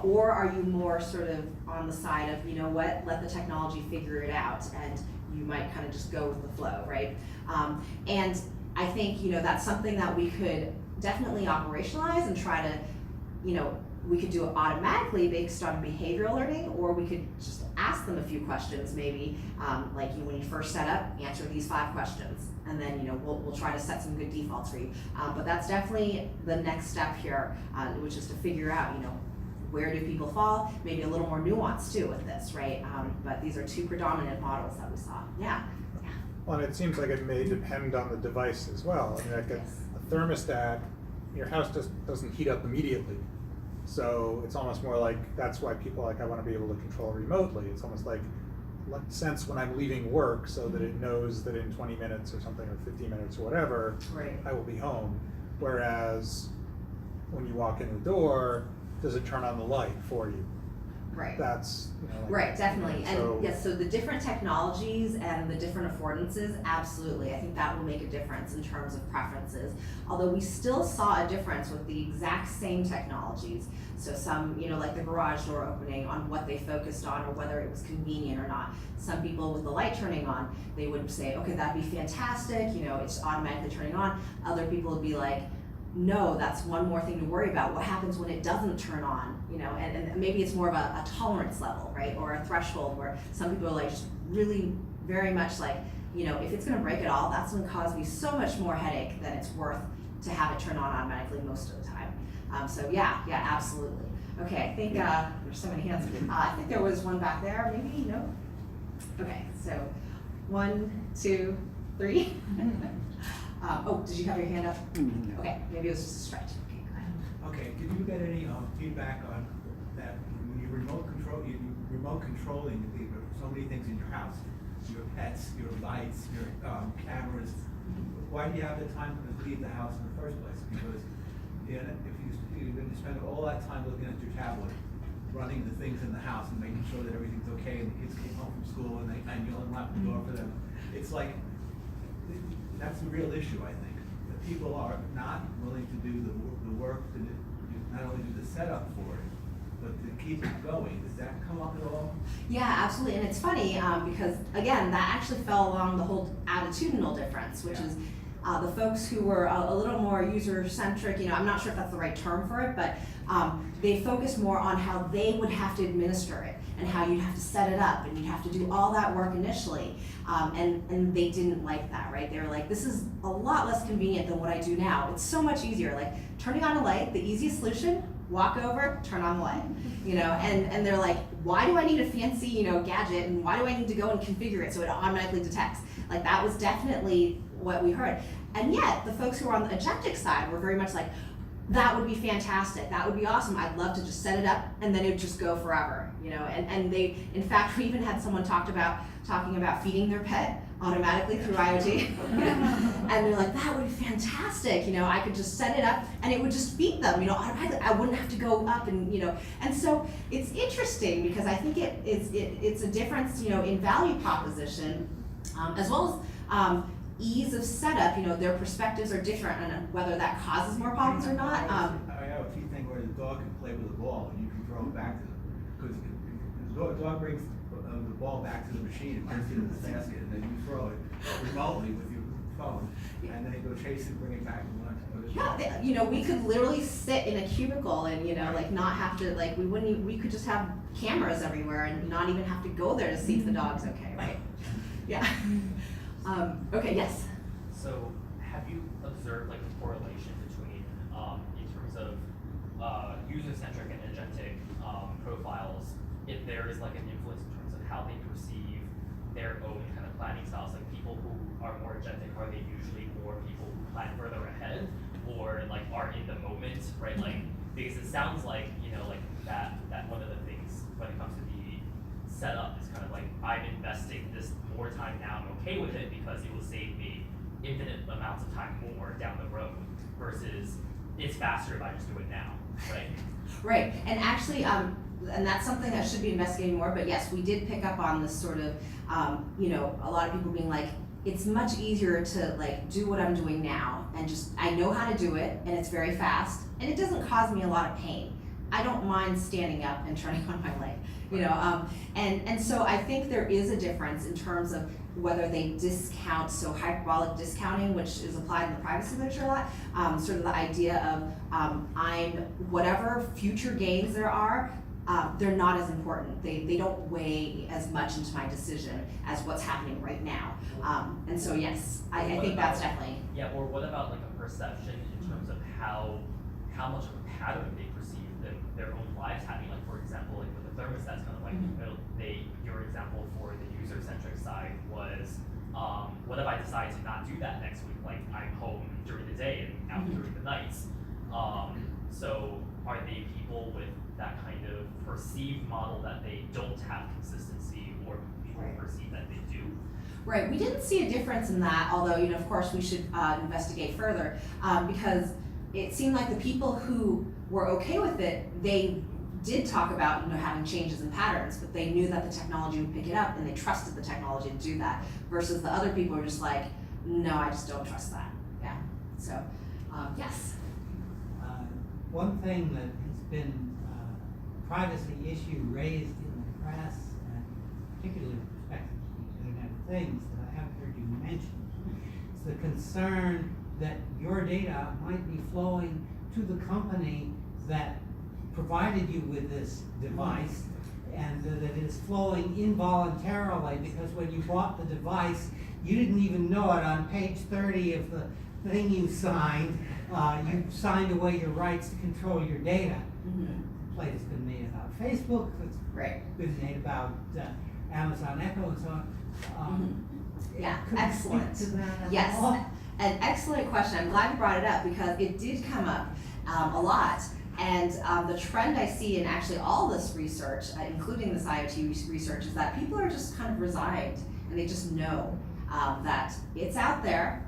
Or are you more sort of on the side of, let the technology figure it out, and you might kind of just go with the flow, right? And I think, that's something that we could definitely operationalize and try to, we could do it automatically based on behavioral learning, or we could just ask them a few questions, maybe, when you first set up, answer these 5 questions, and then, we'll try to set some good defaults for you. But that's definitely the next step here, which is to figure out, where do people fall? Maybe a little more nuance too with this, right? But these are 2 predominant models that we saw. Yeah. Well, and it seems like it may depend on the device as well. Yes. A thermostat, your house just doesn't heat up immediately. So it's almost more like, that's why people I want to be able to control remotely. It's almost like sense when I'm leaving work, so that it knows that in 20 minutes or something, or 15 minutes or whatever, Right. I will be home. Whereas when you walk in the door, does it turn on the light for you? Right. That's, Right, definitely. So, And yes, so the different technologies and the different affordances, absolutely. I think that will make a difference in terms of preferences. Although we still saw a difference with the exact same technologies. So some, like the garage door opening, on what they focused on or whether it was convenient or not. Some people with the light turning on, they would say, okay, that'd be fantastic, it's automatically turning on. Other people would be like, no, that's one more thing to worry about. What happens when it doesn't turn on? And maybe it's more of a tolerance level, right? Or a threshold where some people are just really very much if it's gonna break it all, that's gonna cause me so much more headache than it's worth to have it turn on automatically most of the time. So yeah, absolutely. Okay, I think there's so many hands. I think there was one back there, maybe, no? Okay, so 1, 2, 3. Did you have your hand up? No. Okay, maybe it was just a stretch. Okay, go ahead. Okay, did you get any feedback on that when you remote controlling so many things in your house, your pets, your lights, your cameras? Why do you have the time to leave the house in the first place? Because if you're going to spend all that time looking at your tablet, running the things in the house and making sure that everything's okay, and the kids came home from school and you'll unlock the door for them, it's like, that's the real issue, I think. That people are not willing to do the work to not only do the setup for it, but to keep it going. Does that come up at all? Yeah, absolutely, and it's funny because again, that actually fell along the whole attitudinal difference, which is the folks who were a little more user-centric. I'm not sure if that's the right term for it, but they focused more on how they would have to administer it and how you'd have to set it up and you'd have to do all that work initially, and they didn't like that, right? They were like, this is a lot less convenient than what I do now. It's so much easier. Like turning on a light, the easiest solution, walk over, turn on the light, you know, and they're like, why do I need a fancy, you know, gadget, and why do I need to go and configure it so it automatically detects? Like, that was definitely what we heard. And yet, the folks who were on the agentic side were very much like, that would be fantastic, that would be awesome, I'd love to just set it up and then it would just go forever, you know, and they, in fact, we even had someone talking about feeding their pet automatically through IoT. And they're like, that would be fantastic, you know, I could just set it up and it would just feed them, you know, automatically, I wouldn't have to go up and, you know, and so it's interesting because I think it's a difference, you know, in value proposition, as well as ease of setup, you know, their perspectives are different on whether that causes more problems or not. IoT thing where the dog can play with the ball and you can throw it back to them. Because the dog brings the ball back to the machine and puts it in the basket, and then you throw it remotely with your phone, and then they go chase it, bring it back and learn. Yeah, you know, we could literally sit in a cubicle and, you know, like not have to, like, we could just have cameras everywhere and not even have to go there to see if the dog's okay, right? Yeah. Okay, yes. So have you observed like a correlation between, in terms of user-centric and agentic profiles, if there is like an influence in terms of how they perceive their own kind of planning styles? Like people who are more agentic, are they usually more people who plan further ahead or like are in the moment, right? Like, because it sounds like, you know, like that one of the things when it comes to the setup is kind of like, I'm investing this more time now, I'm okay with it because it will save me infinite amounts of time more down the road, versus it's faster if I just do it now, right? Right, and actually, and that's something that should be investigating more, but yes, we did pick up on this sort of, you know, a lot of people being like, it's much easier to like do what I'm doing now and just, I know how to do it and it's very fast and it doesn't cause me a lot of pain. I don't mind standing up and turning on my light, you know, and so I think there is a difference in terms of whether they discount, so hyperbolic discounting, which is applied in the privacy literature a lot, sort of the idea of whatever future gains there are, they're not as important. They don't weigh as much into my decision as what's happening right now. And so yes, I think that's definitely. Yeah, or what about like a perception in terms of how much of a pattern they perceive their own lives having? Like, for example, like with the thermostats, kind of like, your example for the user-centric side was, what if I decide to not do that next week? Like, I'm home during the day and out during the nights. So are they people with that kind of perceived model that they don't have consistency, or people perceive that they do? Right, we didn't see a difference in that, although, you know, of course we should investigate further, because it seemed like the people who were okay with it, they did talk about, you know, having changes in patterns, but they knew that the technology would pick it up and they trusted the technology to do that, versus the other people were just like, no, I just don't trust that. Yeah, so, yes. One thing that has been a privacy issue raised in the press, and particularly with respect to the Internet of Things that I haven't heard you mention, is the concern that your data might be flowing to the company that provided you with this device, and that it is flowing involuntarily because when you bought the device, you didn't even know it. On page 30 of the thing you signed, you signed away your rights to control your data. The complaint has been made about Facebook, it's been made about Amazon Echo and so on. Yeah, Could you excellent. speak to that at Yes, all? an excellent question. I'm glad you brought it up because it did come up a lot. And the trend I see in actually all this research, including this IoT research, is that people are just kind of resigned and they just know that it's out there.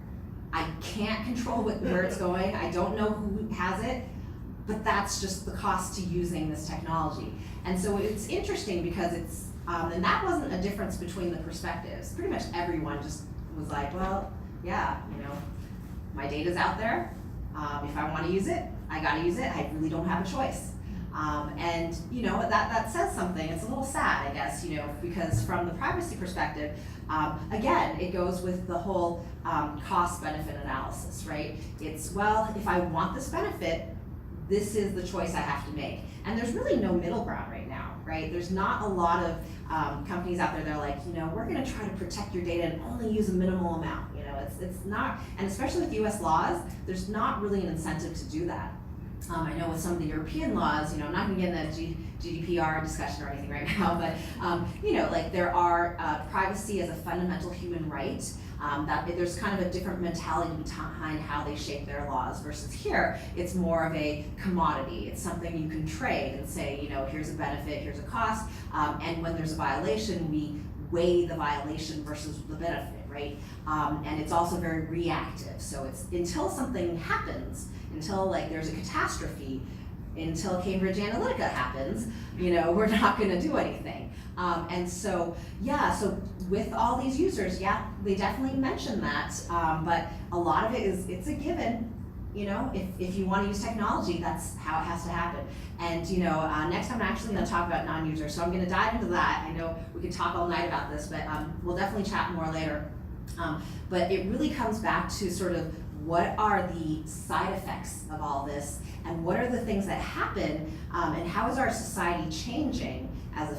I can't control where it's going. I don't know who has it, but that's just the cost to using this technology. And so it's interesting because it's, and that wasn't a difference between the perspectives. Pretty much everyone just was like, well, yeah, you know, my data's out there. If I want to use it, I gotta use it. I really don't have a choice. And you know, that says something. It's a little sad, I guess, you know, because from the privacy perspective, again, it goes with the whole cost-benefit analysis, right? It's, well, if I want this benefit, this is the choice I have to make. And there's really no middle ground right now, right? There's not a lot of companies out there that are like, you know, we're gonna try to protect your data and only use a minimal amount. You know, it's not, and especially with US laws, there's not really an incentive to do that. I know with some of the European laws, I'm not gonna get into GDPR discussion or anything right now, but, like there are privacy as a fundamental human right. That there's kind of a different mentality behind how they shape their laws versus here, it's more of a commodity. It's something you can trade and say, here's a benefit, here's a cost, and when there's a violation, we weigh the violation versus the benefit, right? And it's also very reactive. So it's until something happens, until like there's a catastrophe, until Cambridge Analytica happens, we're not gonna do anything. And so, so with all these users, they definitely mention that, but a lot of it is, it's a given. If you want to use technology, that's how it has to happen. And next time I'm actually going to talk about non-users, so I'm going to dive into that. I know we could talk all night about this, but we'll definitely chat more later. But it really comes back to sort of what are the side effects of all this, and what are the things that happen, and how is our society changing as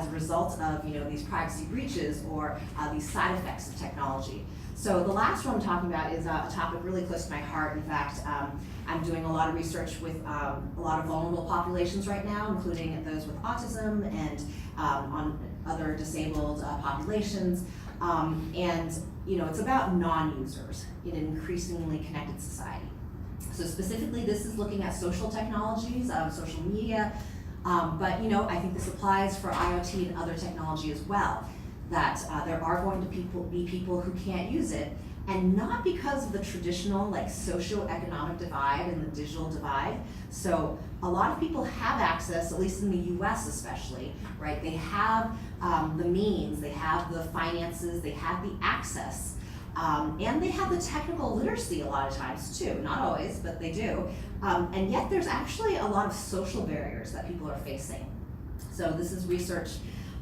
a result of these privacy breaches or these side effects of technology. So the last one I'm talking about is a topic really close to my heart. In fact, I'm doing a lot of research with a lot of vulnerable populations right now, including those with autism and on other disabled populations. And it's about non-users in an increasingly connected society. So specifically, this is looking at social technologies, social media, but I think this applies for IoT and other technology as well. That there are going to be people who can't use it, and not because of the traditional like socioeconomic divide and the digital divide. So a lot of people have access, at least in the US especially, right? They have the means, they have the finances, they have the access, and they have the technical literacy a lot of times too, not always, but they do. And yet there's actually a lot of social barriers that people are facing. So this is research.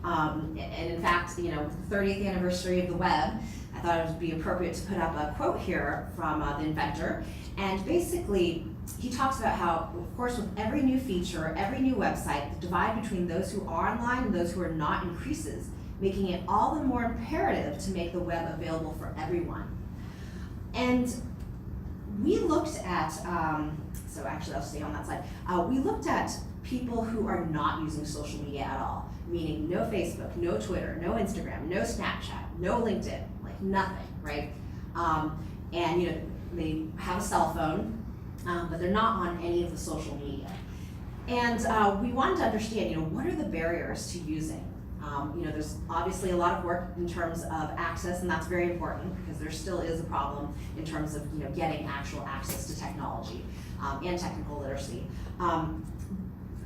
And in fact, with the 30th anniversary of the web, I thought it would be appropriate to put up a quote here from the inventor. And basically, he talks about how, of course, with every new feature, every new website, the divide between those who are online and those who are not increases, making it all the more imperative to make the web available for everyone. And we looked at, so actually I'll stay on that slide. We looked at people who are not using social media at all, meaning no Facebook, no Twitter, no Instagram, no Snapchat, no LinkedIn, like nothing, right? And they have a cell phone, but they're not on any of the social media. And we wanted to understand, what are the barriers to using? There's obviously a lot of work in terms of access, and that's very important because there still is a problem in terms of getting actual access to technology and technical literacy.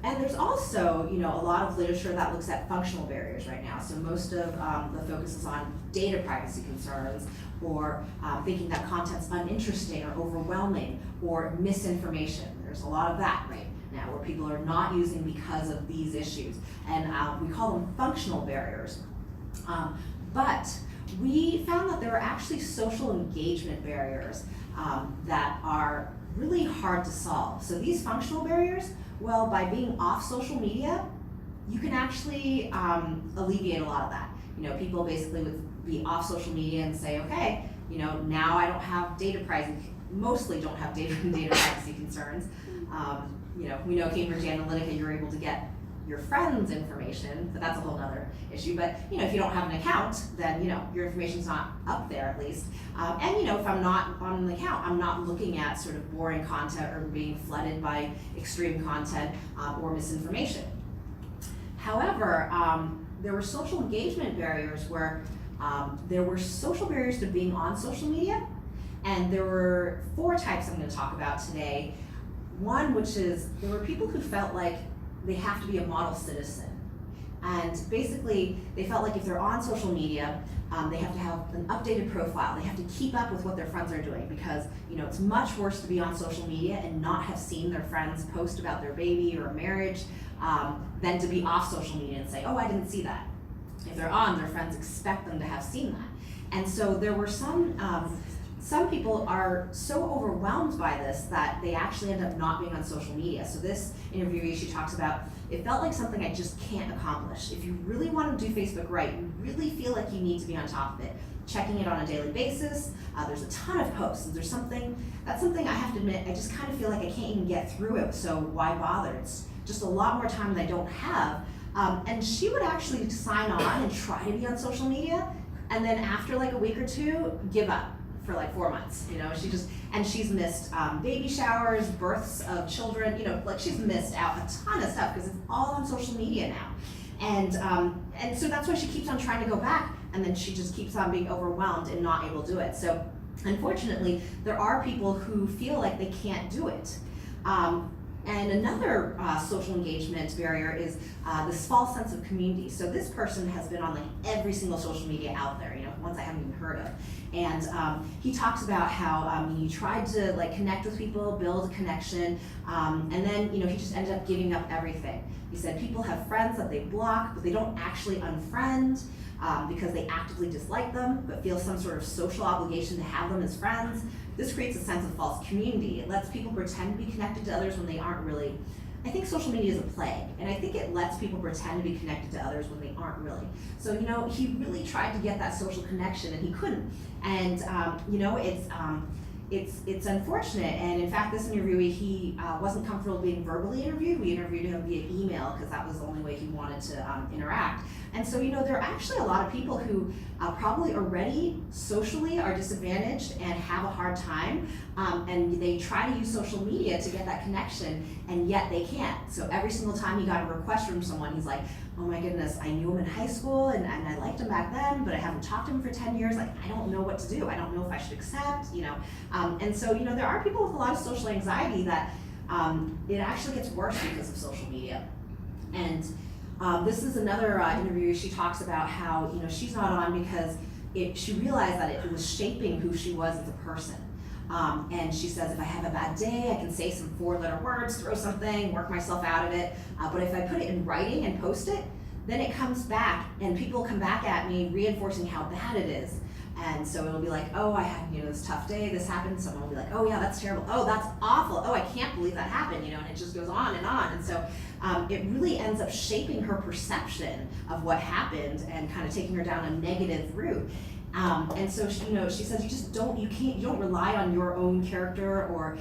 And there's also, a lot of literature that looks at functional barriers right now. So most of the focus is on data privacy concerns, or thinking that content's uninteresting or overwhelming, or misinformation. There's a lot of that right now where people are not using because of these issues. And we call them functional barriers. But we found that there are actually social engagement barriers that are really hard to solve. So these functional barriers, well, by being off social media, you can actually alleviate a lot of that. People basically would be off social media and say, okay, now I don't have data privacy, mostly don't have data privacy concerns. We know Cambridge Analytica, you're able to get your friends' information, but that's a whole other issue. But if you don't have an account, then your information's not up there at least. And if I'm not on an account, I'm not looking at sort of boring content or being flooded by extreme content or misinformation. However, there were social engagement barriers where there were social barriers to being on social media, and there were 4 types I'm going to talk about today. One, which is there were people who felt like they have to be a model citizen. And basically, they felt like if they're on social media, they have to have an updated profile. They have to keep up with what their friends are doing because, it's much worse to be on social media and not have seen their friends post about their baby or marriage than to be off social media and say, oh, I didn't see that. If they're on, their friends expect them to have seen that. And so there were some people are so overwhelmed by this that they actually end up not being on social media. So this interviewee, she talks about, it felt like something I just can't accomplish. If you really want to do Facebook right, you really feel like you need to be on top of it. checking it on a daily basis. There's a ton of posts. That's something I have to admit, I just kind of feel like I can't even get through it, so why bother? It's just a lot more time than I don't have. And she would actually sign on and try to be on social media, and then after like a week or two, give up for like 4 months. She's missed baby showers, births of children, like she's missed out a ton of stuff because it's all on social media now. And so that's why she keeps on trying to go back, and then she just keeps on being overwhelmed and not able to do it. So unfortunately, there are people who feel like they can't do it. And another social engagement barrier is this false sense of community. So this person has been on like every single social media out there, ones I haven't even heard of. And he talks about how he tried to like connect with people, build a connection, and then he just ended up giving up everything. He said people have friends that they block, but they don't actually unfriend because they actively dislike them, but feel some sort of social obligation to have them as friends. This creates a sense of false community. It lets people pretend to be connected to others when they aren't really. I think social media is a plague, and I think it lets people pretend to be connected to others when they aren't really. So, he really tried to get that social connection, and he couldn't. And, it's unfortunate. And in fact, this interviewee, he wasn't comfortable being verbally interviewed. We interviewed him via email because that was the only way he wanted to interact. And so, there are actually a lot of people who probably already socially are disadvantaged and have a hard time, and they try to use social media to get that connection, and yet they can't. So every single time he got a request from someone, he's like, oh my goodness, I knew him in high school and I liked him back then, but I haven't talked to him for 10 years. Like, I don't know what to do. I don't know if I should accept, And so, there are people with a lot of social anxiety that it actually gets worse because of social media. And this is another interview. She talks about how, she's not on because she realized that it was shaping who she was as a person. And she says, if I have a bad day, I can say some 4-letter words, throw something, work myself out of it. But if I put it in writing and post it, then it comes back and people come back at me reinforcing how bad it is. And so it'll be like, oh, I had, this tough day, this happened. Someone will be like, oh yeah, that's terrible. Oh, that's awful. Oh, I can't believe that happened, and it just goes on and on. And so it really ends up shaping her perception of what happened and kind of taking her down a negative route. And so she says you don't rely on your own character or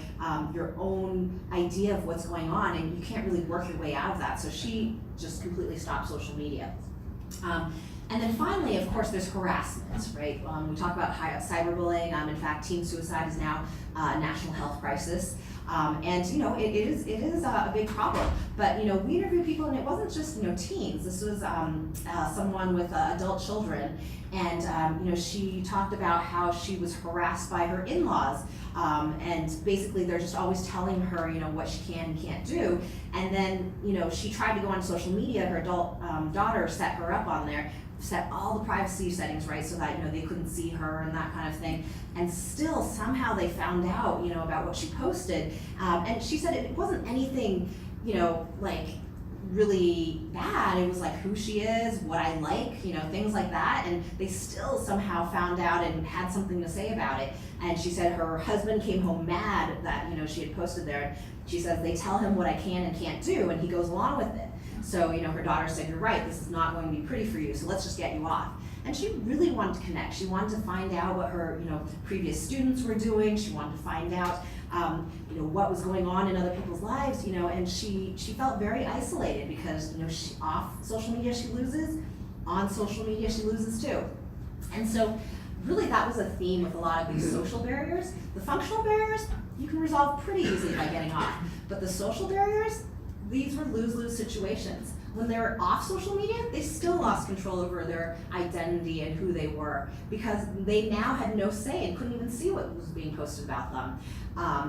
your own idea of what's going on, and you can't really work your way out of that. So she just completely stopped social media. And then finally, of course, there's harassment, right? We talk about cyberbullying. In fact, teen suicide is now a national health crisis. And it is a big problem. But we interviewed people, and it wasn't just teens. This was someone with adult children, and she talked about how she was harassed by her in-laws, and basically they're just always telling her what she can and can't do. And then she tried to go on social media. Her adult daughter set her up on there, set all the privacy settings right so that they couldn't see her and that kind of thing, and still somehow they found out about what she posted, and she said it wasn't anything like really bad. It was like who she is, what I like, things like that, and they still somehow found out and had something to say about it. And she said her husband came home mad that she had posted there. She says they tell him what I can and can't do, and he goes along with it. So, her daughter said, you're right, this is not going to be pretty for you, so let's just get you off. And she really wanted to connect. She wanted to find out what her, previous students were doing. She wanted to find out, what was going on in other people's lives, and she felt very isolated because, off social media she loses, on social media she loses too. And so, really that was a theme with a lot of these social barriers. The functional barriers, you can resolve pretty easily by getting off. But the social barriers, these were lose-lose situations. When they were off social media, they still lost control over their identity and who they were because they now had no say and couldn't even see what was being posted about them.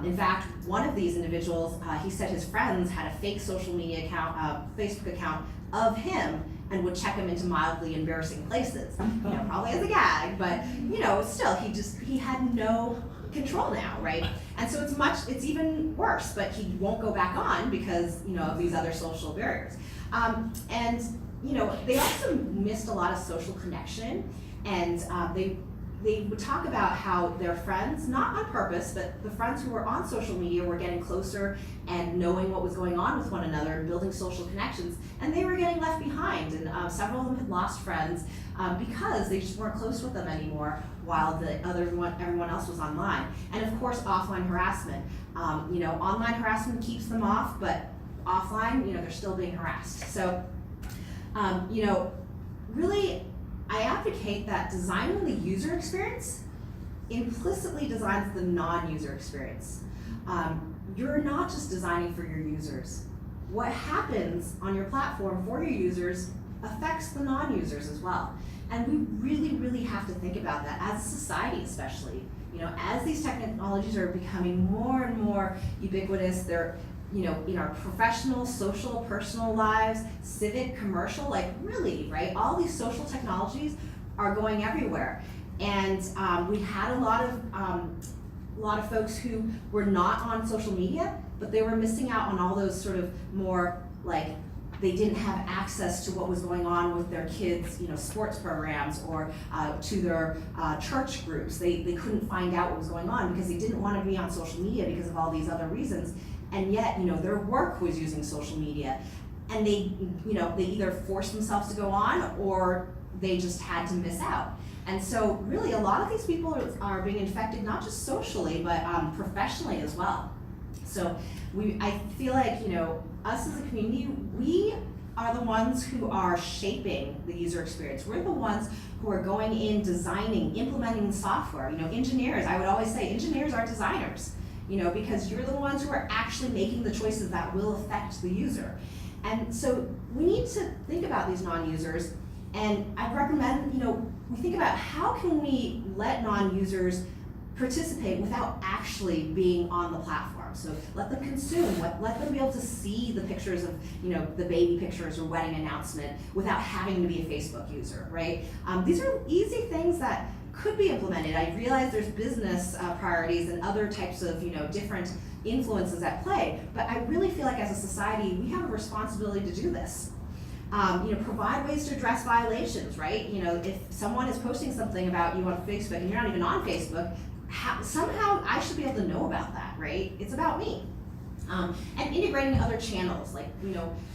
In fact, one of these individuals, he said his friends had a fake social media account, Facebook account of him, and would check him into mildly embarrassing places. Probably as a gag, but still, he had no control now, right? And so it's even worse, but he won't go back on because, of these other social barriers. And they also missed a lot of social connection, and they would talk about how their friends, not on purpose, but the friends who were on social media were getting closer and knowing what was going on with one another and building social connections, and they were getting left behind, and several of them had lost friends because they just weren't close with them anymore while everyone else was online. And of course, offline harassment. Online harassment keeps them off, but offline, they're still being harassed. So, really, I advocate that designing the user experience implicitly designs the non-user experience. You're not just designing for your users. What happens on your platform for your users affects the non-users as well. And we really, really have to think about that as a society, especially. As these technologies are becoming more and more ubiquitous, they're in our professional, social, personal lives, civic, commercial, really, right? All these social technologies are going everywhere. And we had a lot of folks who were not on social media, but they were missing out on all those sort of more they didn't have access to what was going on with their kids, sports programs or to their church groups. They couldn't find out what was going on because they didn't want to be on social media because of all these other reasons. And yet, their work was using social media, and they either forced themselves to go on or they just had to miss out. And so really a lot of these people are being infected, not just socially, but professionally as well. So I feel like, us as a community, we are the ones who are shaping the user experience. We're the ones who are going in, designing, implementing software. Engineers, I would always say engineers are designers, because you're the ones who are actually making the choices that will affect the user. And so we need to think about these non-users, and I recommend, we think about how can we let non-users participate without actually being on the platform. So let them consume, let them be able to see the pictures of, the baby pictures or wedding announcement without having to be a Facebook user, right? These are easy things that could be implemented. I realize there's business priorities and other types of, different influences at play, but I really feel like as a society, we have a responsibility to do this. Provide ways to address violations, right? If someone is posting something about you on Facebook and you're not even on Facebook, somehow I should be able to know about that, right? It's about me. And integrating other channels,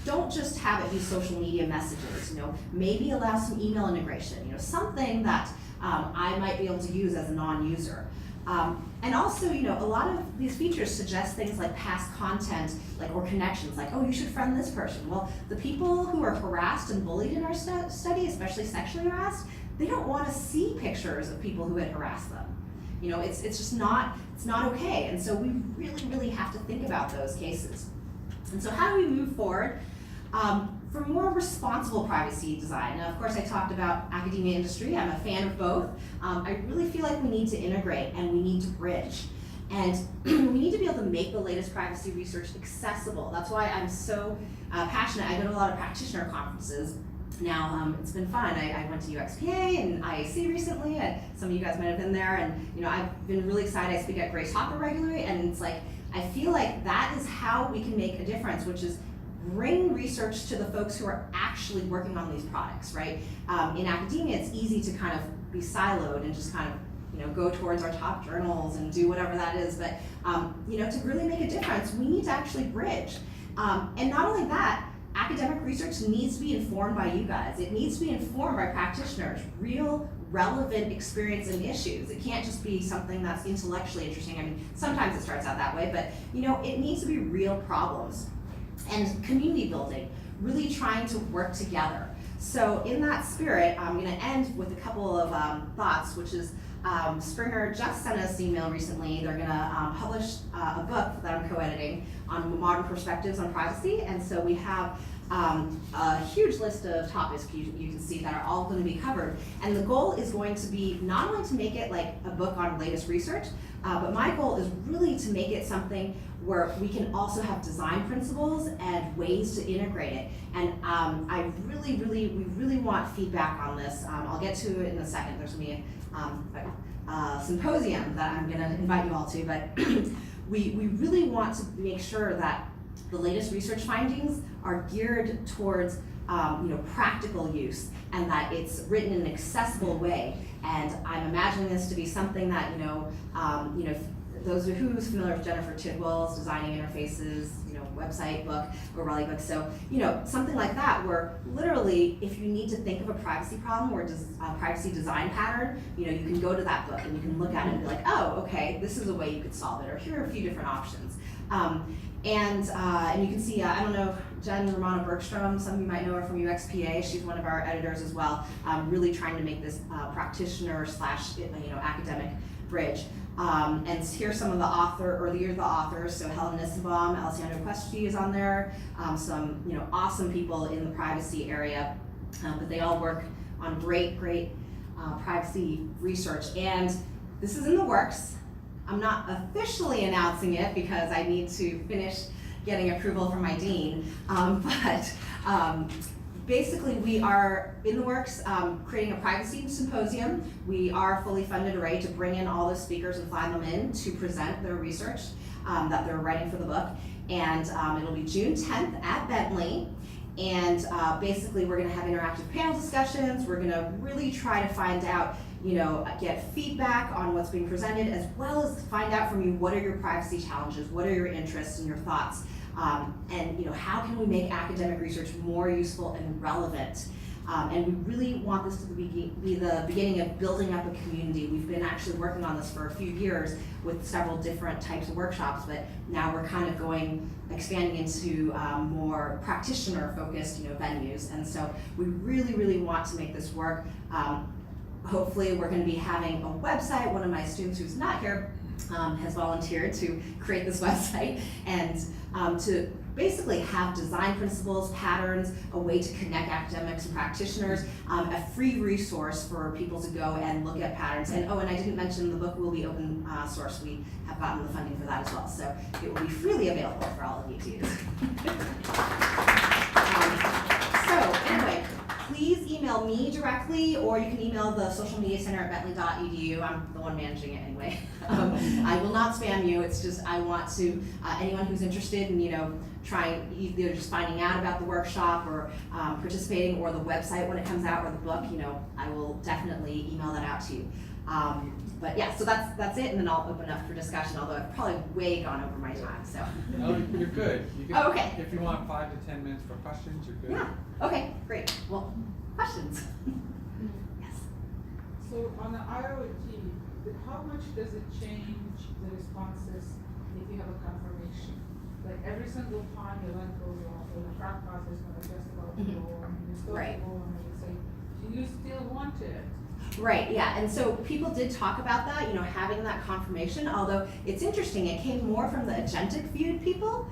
don't just have it be social media messages, maybe allow some email integration, something that I might be able to use as a non-user. And also, a lot of these features suggest things like past content, or connections, oh, you should friend this person. Well, the people who are harassed and bullied in our study, especially sexually harassed, they don't want to see pictures of people who had harassed them. It's just not, it's not okay. And so we really, really have to think about those cases. And so how do we move forward? For more responsible privacy design, now of course I talked about academia industry, I'm a fan of both. I really feel like we need to integrate and we need to bridge. And we need to be able to make the latest privacy research accessible. That's why I'm so passionate. I go to a lot of practitioner conferences. Now, it's been fun. I went to UXPA and IAC recently, and some of you guys might have been there, and I've been really excited. I speak at Grace Hopper regularly, and it's I feel like that is how we can make a difference, which is bring research to the folks who are actually working on these products, right? In academia, it's easy to kind of be siloed and just kind of go towards our top journals and do whatever that is, but to really make a difference, we need to actually bridge. And not only that, academic research needs to be informed by you guys. It needs to be informed by practitioners, real, relevant experience and issues. It can't just be something that's intellectually interesting. I mean, sometimes it starts out that way, but it needs to be real problems. And community building, really trying to work together. So in that spirit, I'm gonna end with a couple of thoughts, which is Springer just sent us an email recently. They're gonna publish a book that I'm co-editing on modern perspectives on privacy. And so we have a huge list of topics you can see that are all going to be covered. And the goal is going to be not only to make it like a book on latest research, but my goal is really to make it something where we can also have design principles and ways to integrate it. And we really want feedback on this. I'll get to it in a second. There's going to be a symposium that I'm going to invite you all to, but we really want to make sure that the latest research findings are geared towards practical use, and that it's written in an accessible way. And I'm imagining this to be something that, those who's familiar with Jennifer Tidwell's Designing Interfaces, website, book, or Raleigh book. So, something like that where literally if you need to think of a privacy problem or privacy design pattern, you can go to that book and you can look at it and be like, oh, okay, this is a way you could solve it, or here are a few different options. And you can see, I don't know, Jen Romana Bergstrom, some of you might know her from UXPA, she's one of our editors as well, really trying to make this practitioner / academic bridge. And here's some of the authors. So Helen Nissenbaum, Alessandro Questi is on there, some awesome people in the privacy area, but they all work on great privacy research. And this is in the works. I'm not officially announcing it because I need to finish getting approval from my dean, but basically we are in the works creating a privacy symposium. We are fully funded already to bring in all the speakers and fly them in to present their research that they're writing for the book. And it'll be June 10th at Bentley. And basically we're gonna have interactive panel discussions. We're gonna really try to find out, get feedback on what's being presented, as well as find out from you what are your privacy challenges, what are your interests and your thoughts, and how can we make academic research more useful and relevant. And we really want this to be the beginning of building up a community. We've been actually working on this for a few years with several different types of workshops, but now we're kind of expanding into more practitioner-focused venues. And so we really want to make this work. Hopefully we're going to be having a website. One of my students who's not here has volunteered to create this website and to basically have design principles, patterns, a way to connect academics and practitioners, a free resource for people to go and look at patterns. And and I didn't mention the book will be open source. We have gotten the funding for that as well. So it will be freely available for all of you to use. So anyway, please email me directly, or you can email the social media center at bentley.edu. I'm the one managing it anyway. I will not spam you. It's just I want to, anyone who's interested in, trying either just finding out about the workshop or participating, or the website when it comes out, or the book, I will definitely email that out to you. But yeah, so that's it, and then I'll open up for discussion, although I've probably way gone over my time, so. No, you're good. You can, Oh, okay. If you want 5 to 10 minutes for questions, you're good. Yeah, okay, great. Well, questions? Yes. So on the IoT, how much does it change the responses if you have a confirmation? Like every single time your light goes off, or the track process is going to just about to go on, and you're still Right. go on, and you say, do you still want it? Right, yeah, and so people did talk about that, having that confirmation, although it's interesting, it came more from the agentic viewed people.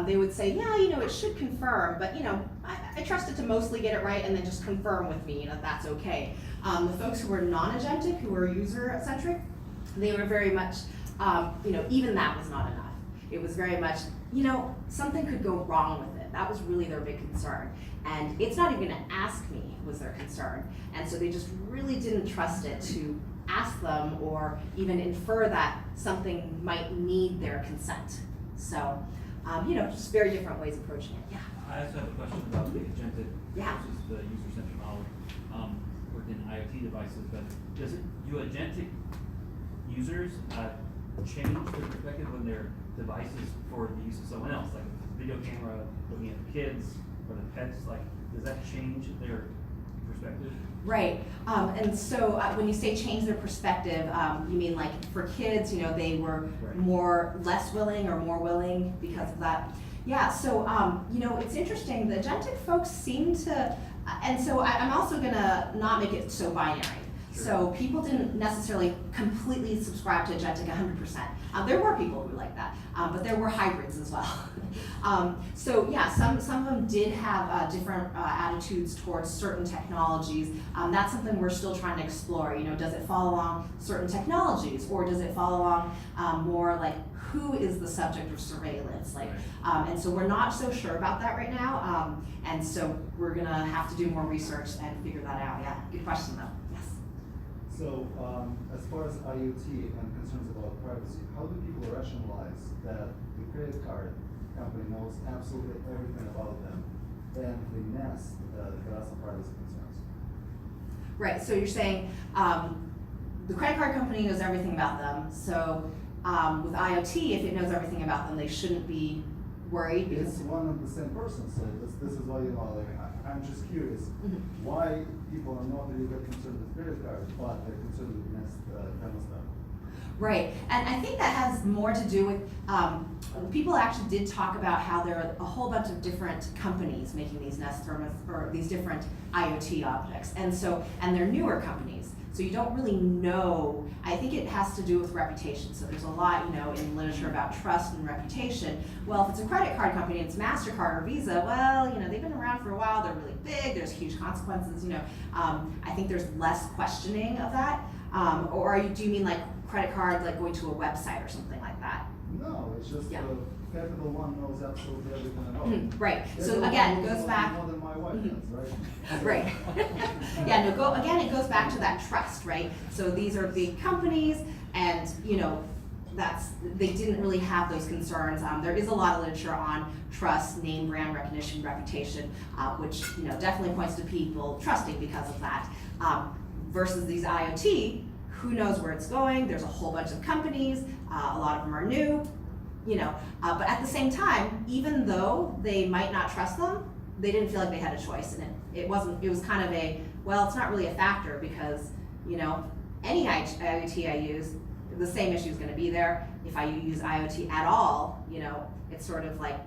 They would say, yeah, it should confirm, but I trust it to mostly get it right and then just confirm with me, that's okay. The folks who were non-agentic, who were user-centric, they were very much, even that was not enough. It was very much, something could go wrong with it. That was really their big concern. And it's not even gonna ask me was their concern. And so they just really didn't trust it to ask them or even infer that something might need their consent. So, just very different ways of approaching it, yeah. I also have a question about the agentic Yeah. versus the user-centered model within IoT devices, but do agentic users change their perspective when their devices for the use of someone else, like a video camera looking at the kids or the pets, does that change their perspective? Right, and so when you say change their perspective, you mean like for kids, they were Right. less willing or more willing because of that? Yeah, so, it's interesting, the agentic folks seem to, and so I'm also gonna not make it so binary. Sure. So people didn't necessarily completely subscribe to agentic 100%. There were people who liked that, but there were hybrids as well. So yeah, some of them did have different attitudes towards certain technologies. That's something we're still trying to explore. Does it fall along certain technologies, or does it fall along more like who is the subject of surveillance? And so we're not so sure about that right now. And so we're gonna have to do more research and figure that out. Yeah, good question though. Yes. So, as far as IoT and concerns about privacy, how do people rationalize that the credit card company knows absolutely everything about them, and the nest that has some privacy concerns. Right, so you're saying, the credit card company knows everything about them, so, with IoT, if it knows everything about them, they shouldn't be worried It's because. one and the same person, so this is why, like, I'm just curious, Mhm. why people are not really that concerned with credit cards, but they're concerned with nest kind of stuff. Right, and I think that has more to do with, people actually did talk about how there are a whole bunch of different companies making these Nest thermos, or these different IoT objects, and they're newer companies, so you don't really know. I think it has to do with reputation, so there's a lot, in literature about trust and reputation. Well, if it's a credit card company, it's MasterCard or Visa, well, they've been around for a while, they're really big, there's huge consequences, I think there's less questioning of that, or do you mean like credit card, like going to a website or something like that? No, it's just Yeah. Capital One knows absolutely everything about it. Mhm, right, so Everyone again, it knows goes back. more than my wife Mhm. does, right? Right. Yeah, no, again, it goes back to that trust, right? So these are big companies and, they didn't really have those concerns. There is a lot of literature on trust, name, brand recognition, reputation, which, definitely points to people trusting because of that. Versus these IoT, who knows where it's going? There's a whole bunch of companies, a lot of them are new, but at the same time, even though they might not trust them, they didn't feel like they had a choice, and it was kind of it's not really a factor because, any IoT I use, the same issue is gonna be there. If I use IoT at all, it's sort of like,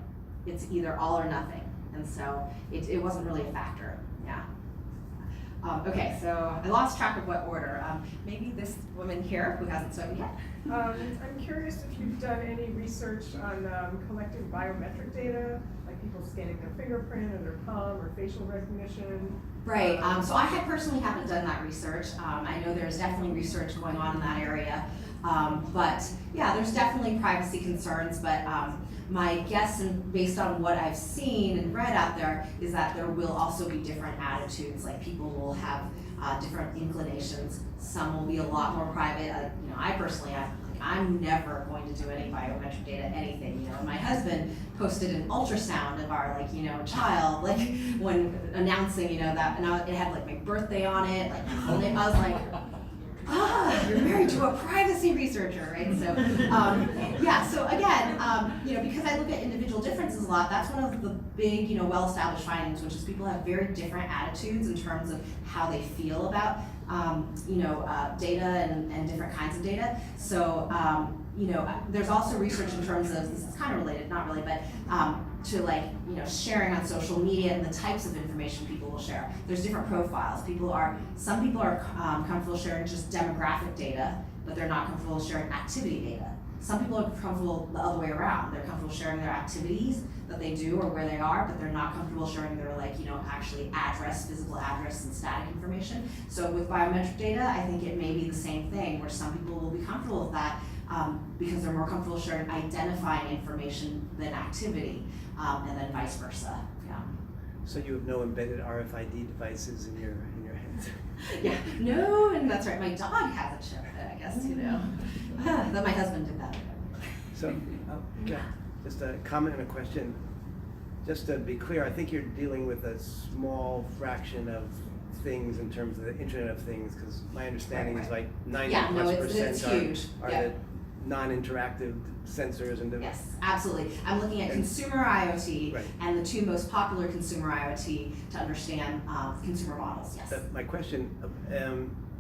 it's either all or nothing, and so it wasn't really a factor, yeah. Okay, so I lost track of what order. Maybe this woman here who hasn't spoken yet. I'm curious if you've done any research on collecting biometric data, like people scanning their fingerprint or their palm or facial recognition. Right, so I personally haven't done that research. I know there's definitely research going on in that area. But yeah, there's definitely privacy concerns, but my guess, and based on what I've seen and read out there, is that there will also be different attitudes. Like people will have different inclinations. Some will be a lot more private. I personally, I'm never going to do any biometric data, anything. And my husband posted an ultrasound of our child, when announcing, that, and it had my birthday on it, my full name. I was like, you're married to a privacy researcher, right? So, yeah, so again, because I look at individual differences a lot, that's one of the big, well-established findings, which is people have very different attitudes in terms of how they feel about, data and different kinds of data. So, there's also research in terms of, this is kind of related, not really, but to sharing on social media and the types of information people will share. There's different profiles. Some people are comfortable sharing just demographic data, but they're not comfortable sharing activity data. Some people are comfortable the other way around. They're comfortable sharing their activities that they do or where they are, but they're not comfortable sharing their actually physical address and static information. So with biometric data, I think it may be the same thing where some people will be comfortable with that because they're more comfortable sharing identifying information than activity, and then vice versa. Yeah. So you have no embedded RFID devices in your head? Yeah. No, and that's right. My dog has a chip, I guess, That my husband did that. So, okay, just a comment and a question. Just to be clear, I think you're dealing with a small fraction of things in terms of the Internet of Things, because my understanding is 90+% huge. are Yeah. the non-interactive sensors and Yes, absolutely. I'm looking at consumer IoT Right. and the two most popular consumer IoT to understand consumer models, yes. My question,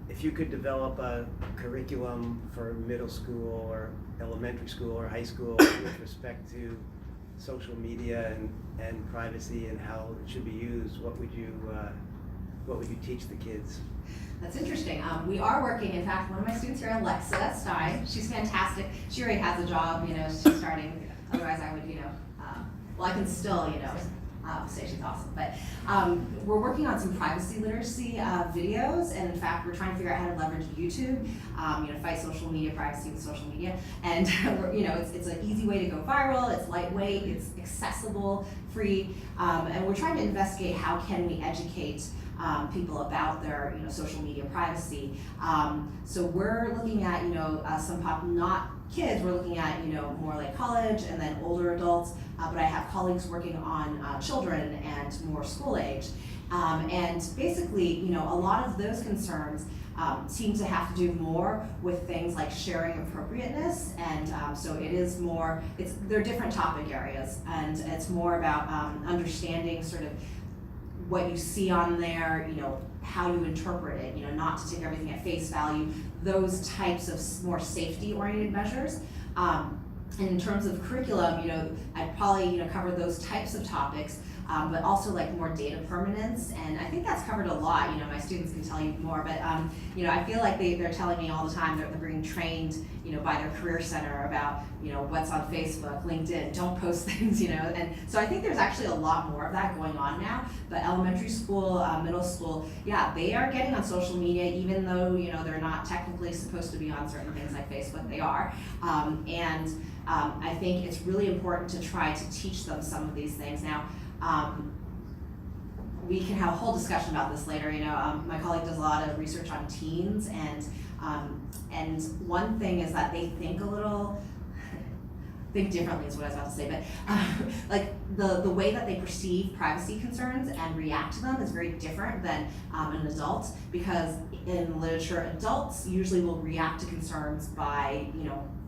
if you could develop a curriculum for middle school or elementary school or high school with respect to social media and privacy and how it should be used, what would you teach the kids? That's interesting. We are working, in fact, one of my students here, Alexa Stein, she's fantastic. She already has a job, she's starting, otherwise I would, I can still, say she's awesome. But we're working on some privacy literacy videos, and in fact, we're trying to figure out how to leverage YouTube, fight social media privacy with social media. And it's an easy way to go viral. It's lightweight. It's accessible, free, and we're trying to investigate how can we educate people about their, social media privacy. So we're looking at, not kids, we're looking at, more like college and then older adults, but I have colleagues working on children and more school age. And basically, a lot of those concerns seem to have to do more with things like sharing appropriateness, and so it is more, they're different topic areas, and it's more about understanding sort of what you see on there, how you interpret it, not to take everything at face value, those types of more safety-oriented measures. And in terms of curriculum, I'd probably, cover those types of topics, but also like more data permanence, and I think that's covered a lot. My students can tell you more, but I feel like they're telling me all the time they're being trained, by their career center about, what's on Facebook, LinkedIn, don't post things, and so I think there's actually a lot more of that going on now. But elementary school, middle school, yeah, they are getting on social media, even though they're not technically supposed to be on certain things like Facebook. They are, and I think it's really important to try to teach them some of these things now. We can have a whole discussion about this later. My colleague does a lot of research on teens, and one thing is that they think differently is what I was about to say, but like the way that they perceive privacy concerns and react to them is very different than an adult, because in literature, adults usually will react to concerns by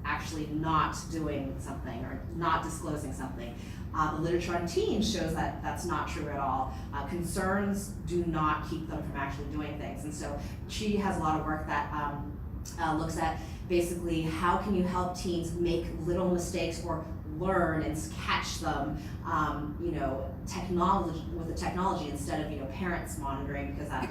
actually not doing something or not disclosing something. The literature on teens shows that that's not true at all. Concerns do not keep them from actually doing things. And so she has a lot of work that looks at basically how can you help teens make little mistakes or learn and catch them, with the technology instead of parents monitoring, because that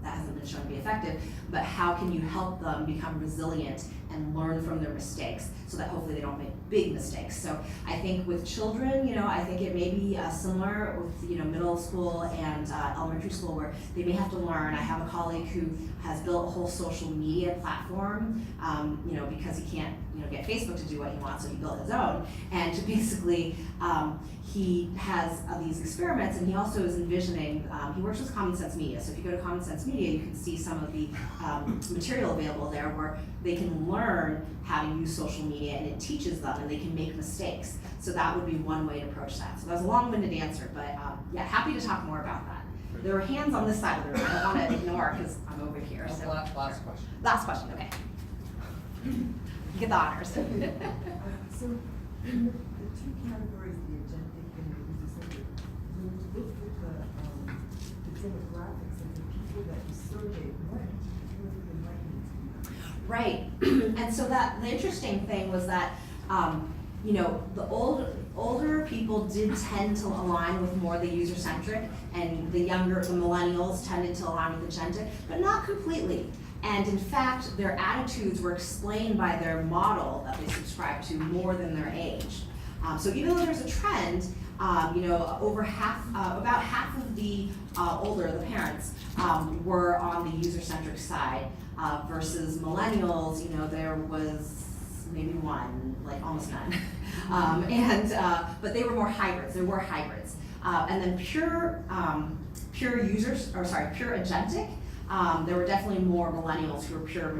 hasn't been shown to be effective. But how can you help them become resilient and learn from their mistakes so that hopefully they don't make big mistakes? So I think with children, I think it may be similar with middle school and elementary school, where they may have to learn. I have a colleague who has built a whole social media platform, because he can't get Facebook to do what he wants, so he built his own. And basically, he has these experiments, and he also is envisioning, he works with Common Sense Media, so if you go to Common Sense Media, you can see some of the material available there where they can learn how to use social media, and it teaches them, and they can make mistakes. So that would be one way to approach that. So that was a long-winded answer, but yeah, happy to talk more about that. There are hands on this side of the room. I don't want to ignore because I'm over here. So Last question. Last question, okay. You get the honors. So in the two categories, the agentic and the user-centered, when you looked at the demographics of the people that you surveyed, what were the likely to be? Right, and so the interesting thing was that, the older people did tend to align with more the user-centric, and the millennials tended to align with agentic, but not completely. And in fact, their attitudes were explained by their model that they subscribed to more than their age. So even though there's a trend, over about half of the the parents, were on the user-centric side, versus millennials, there was maybe one, like almost none. But they were more hybrids. There were hybrids. And then pure agentic, there were definitely more millennials who were pure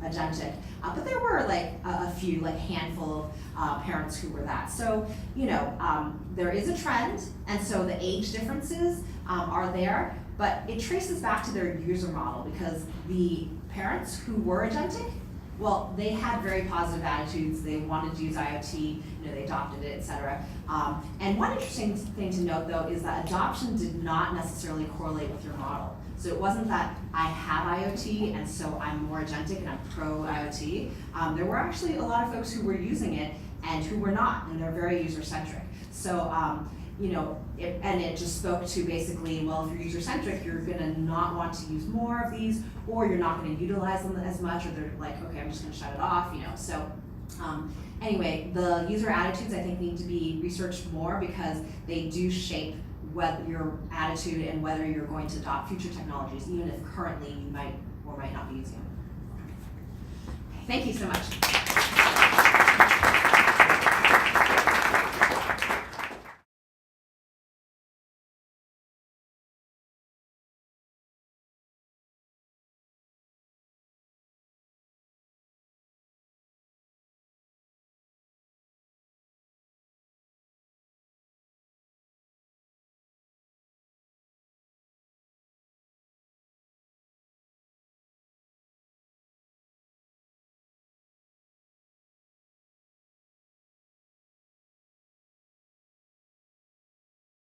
agentic. But there were like a few, like handful of parents who were that. So, there is a trend, and so the age differences are there, but it traces back to their user model, because the parents who were agentic, well, they had very positive attitudes. They wanted to use IoT, they adopted it, et cetera. And one interesting thing to note, though, is that adoption did not necessarily correlate with your model. So it wasn't that I have IoT and so I'm more agentic and I'm pro IoT. There were actually a lot of folks who were using it and who were not, and they're very user-centric. So, it just spoke to basically, well, if you're user-centric, you're gonna not want to use more of these, or you're not gonna utilize them as much, or they're like, okay, I'm just gonna shut it off, So, anyway, the user attitudes, I think, need to be researched more, because they do shape whether your attitude and whether you're going to adopt future technologies, even if currently you might or might not be using them. Thank you so much.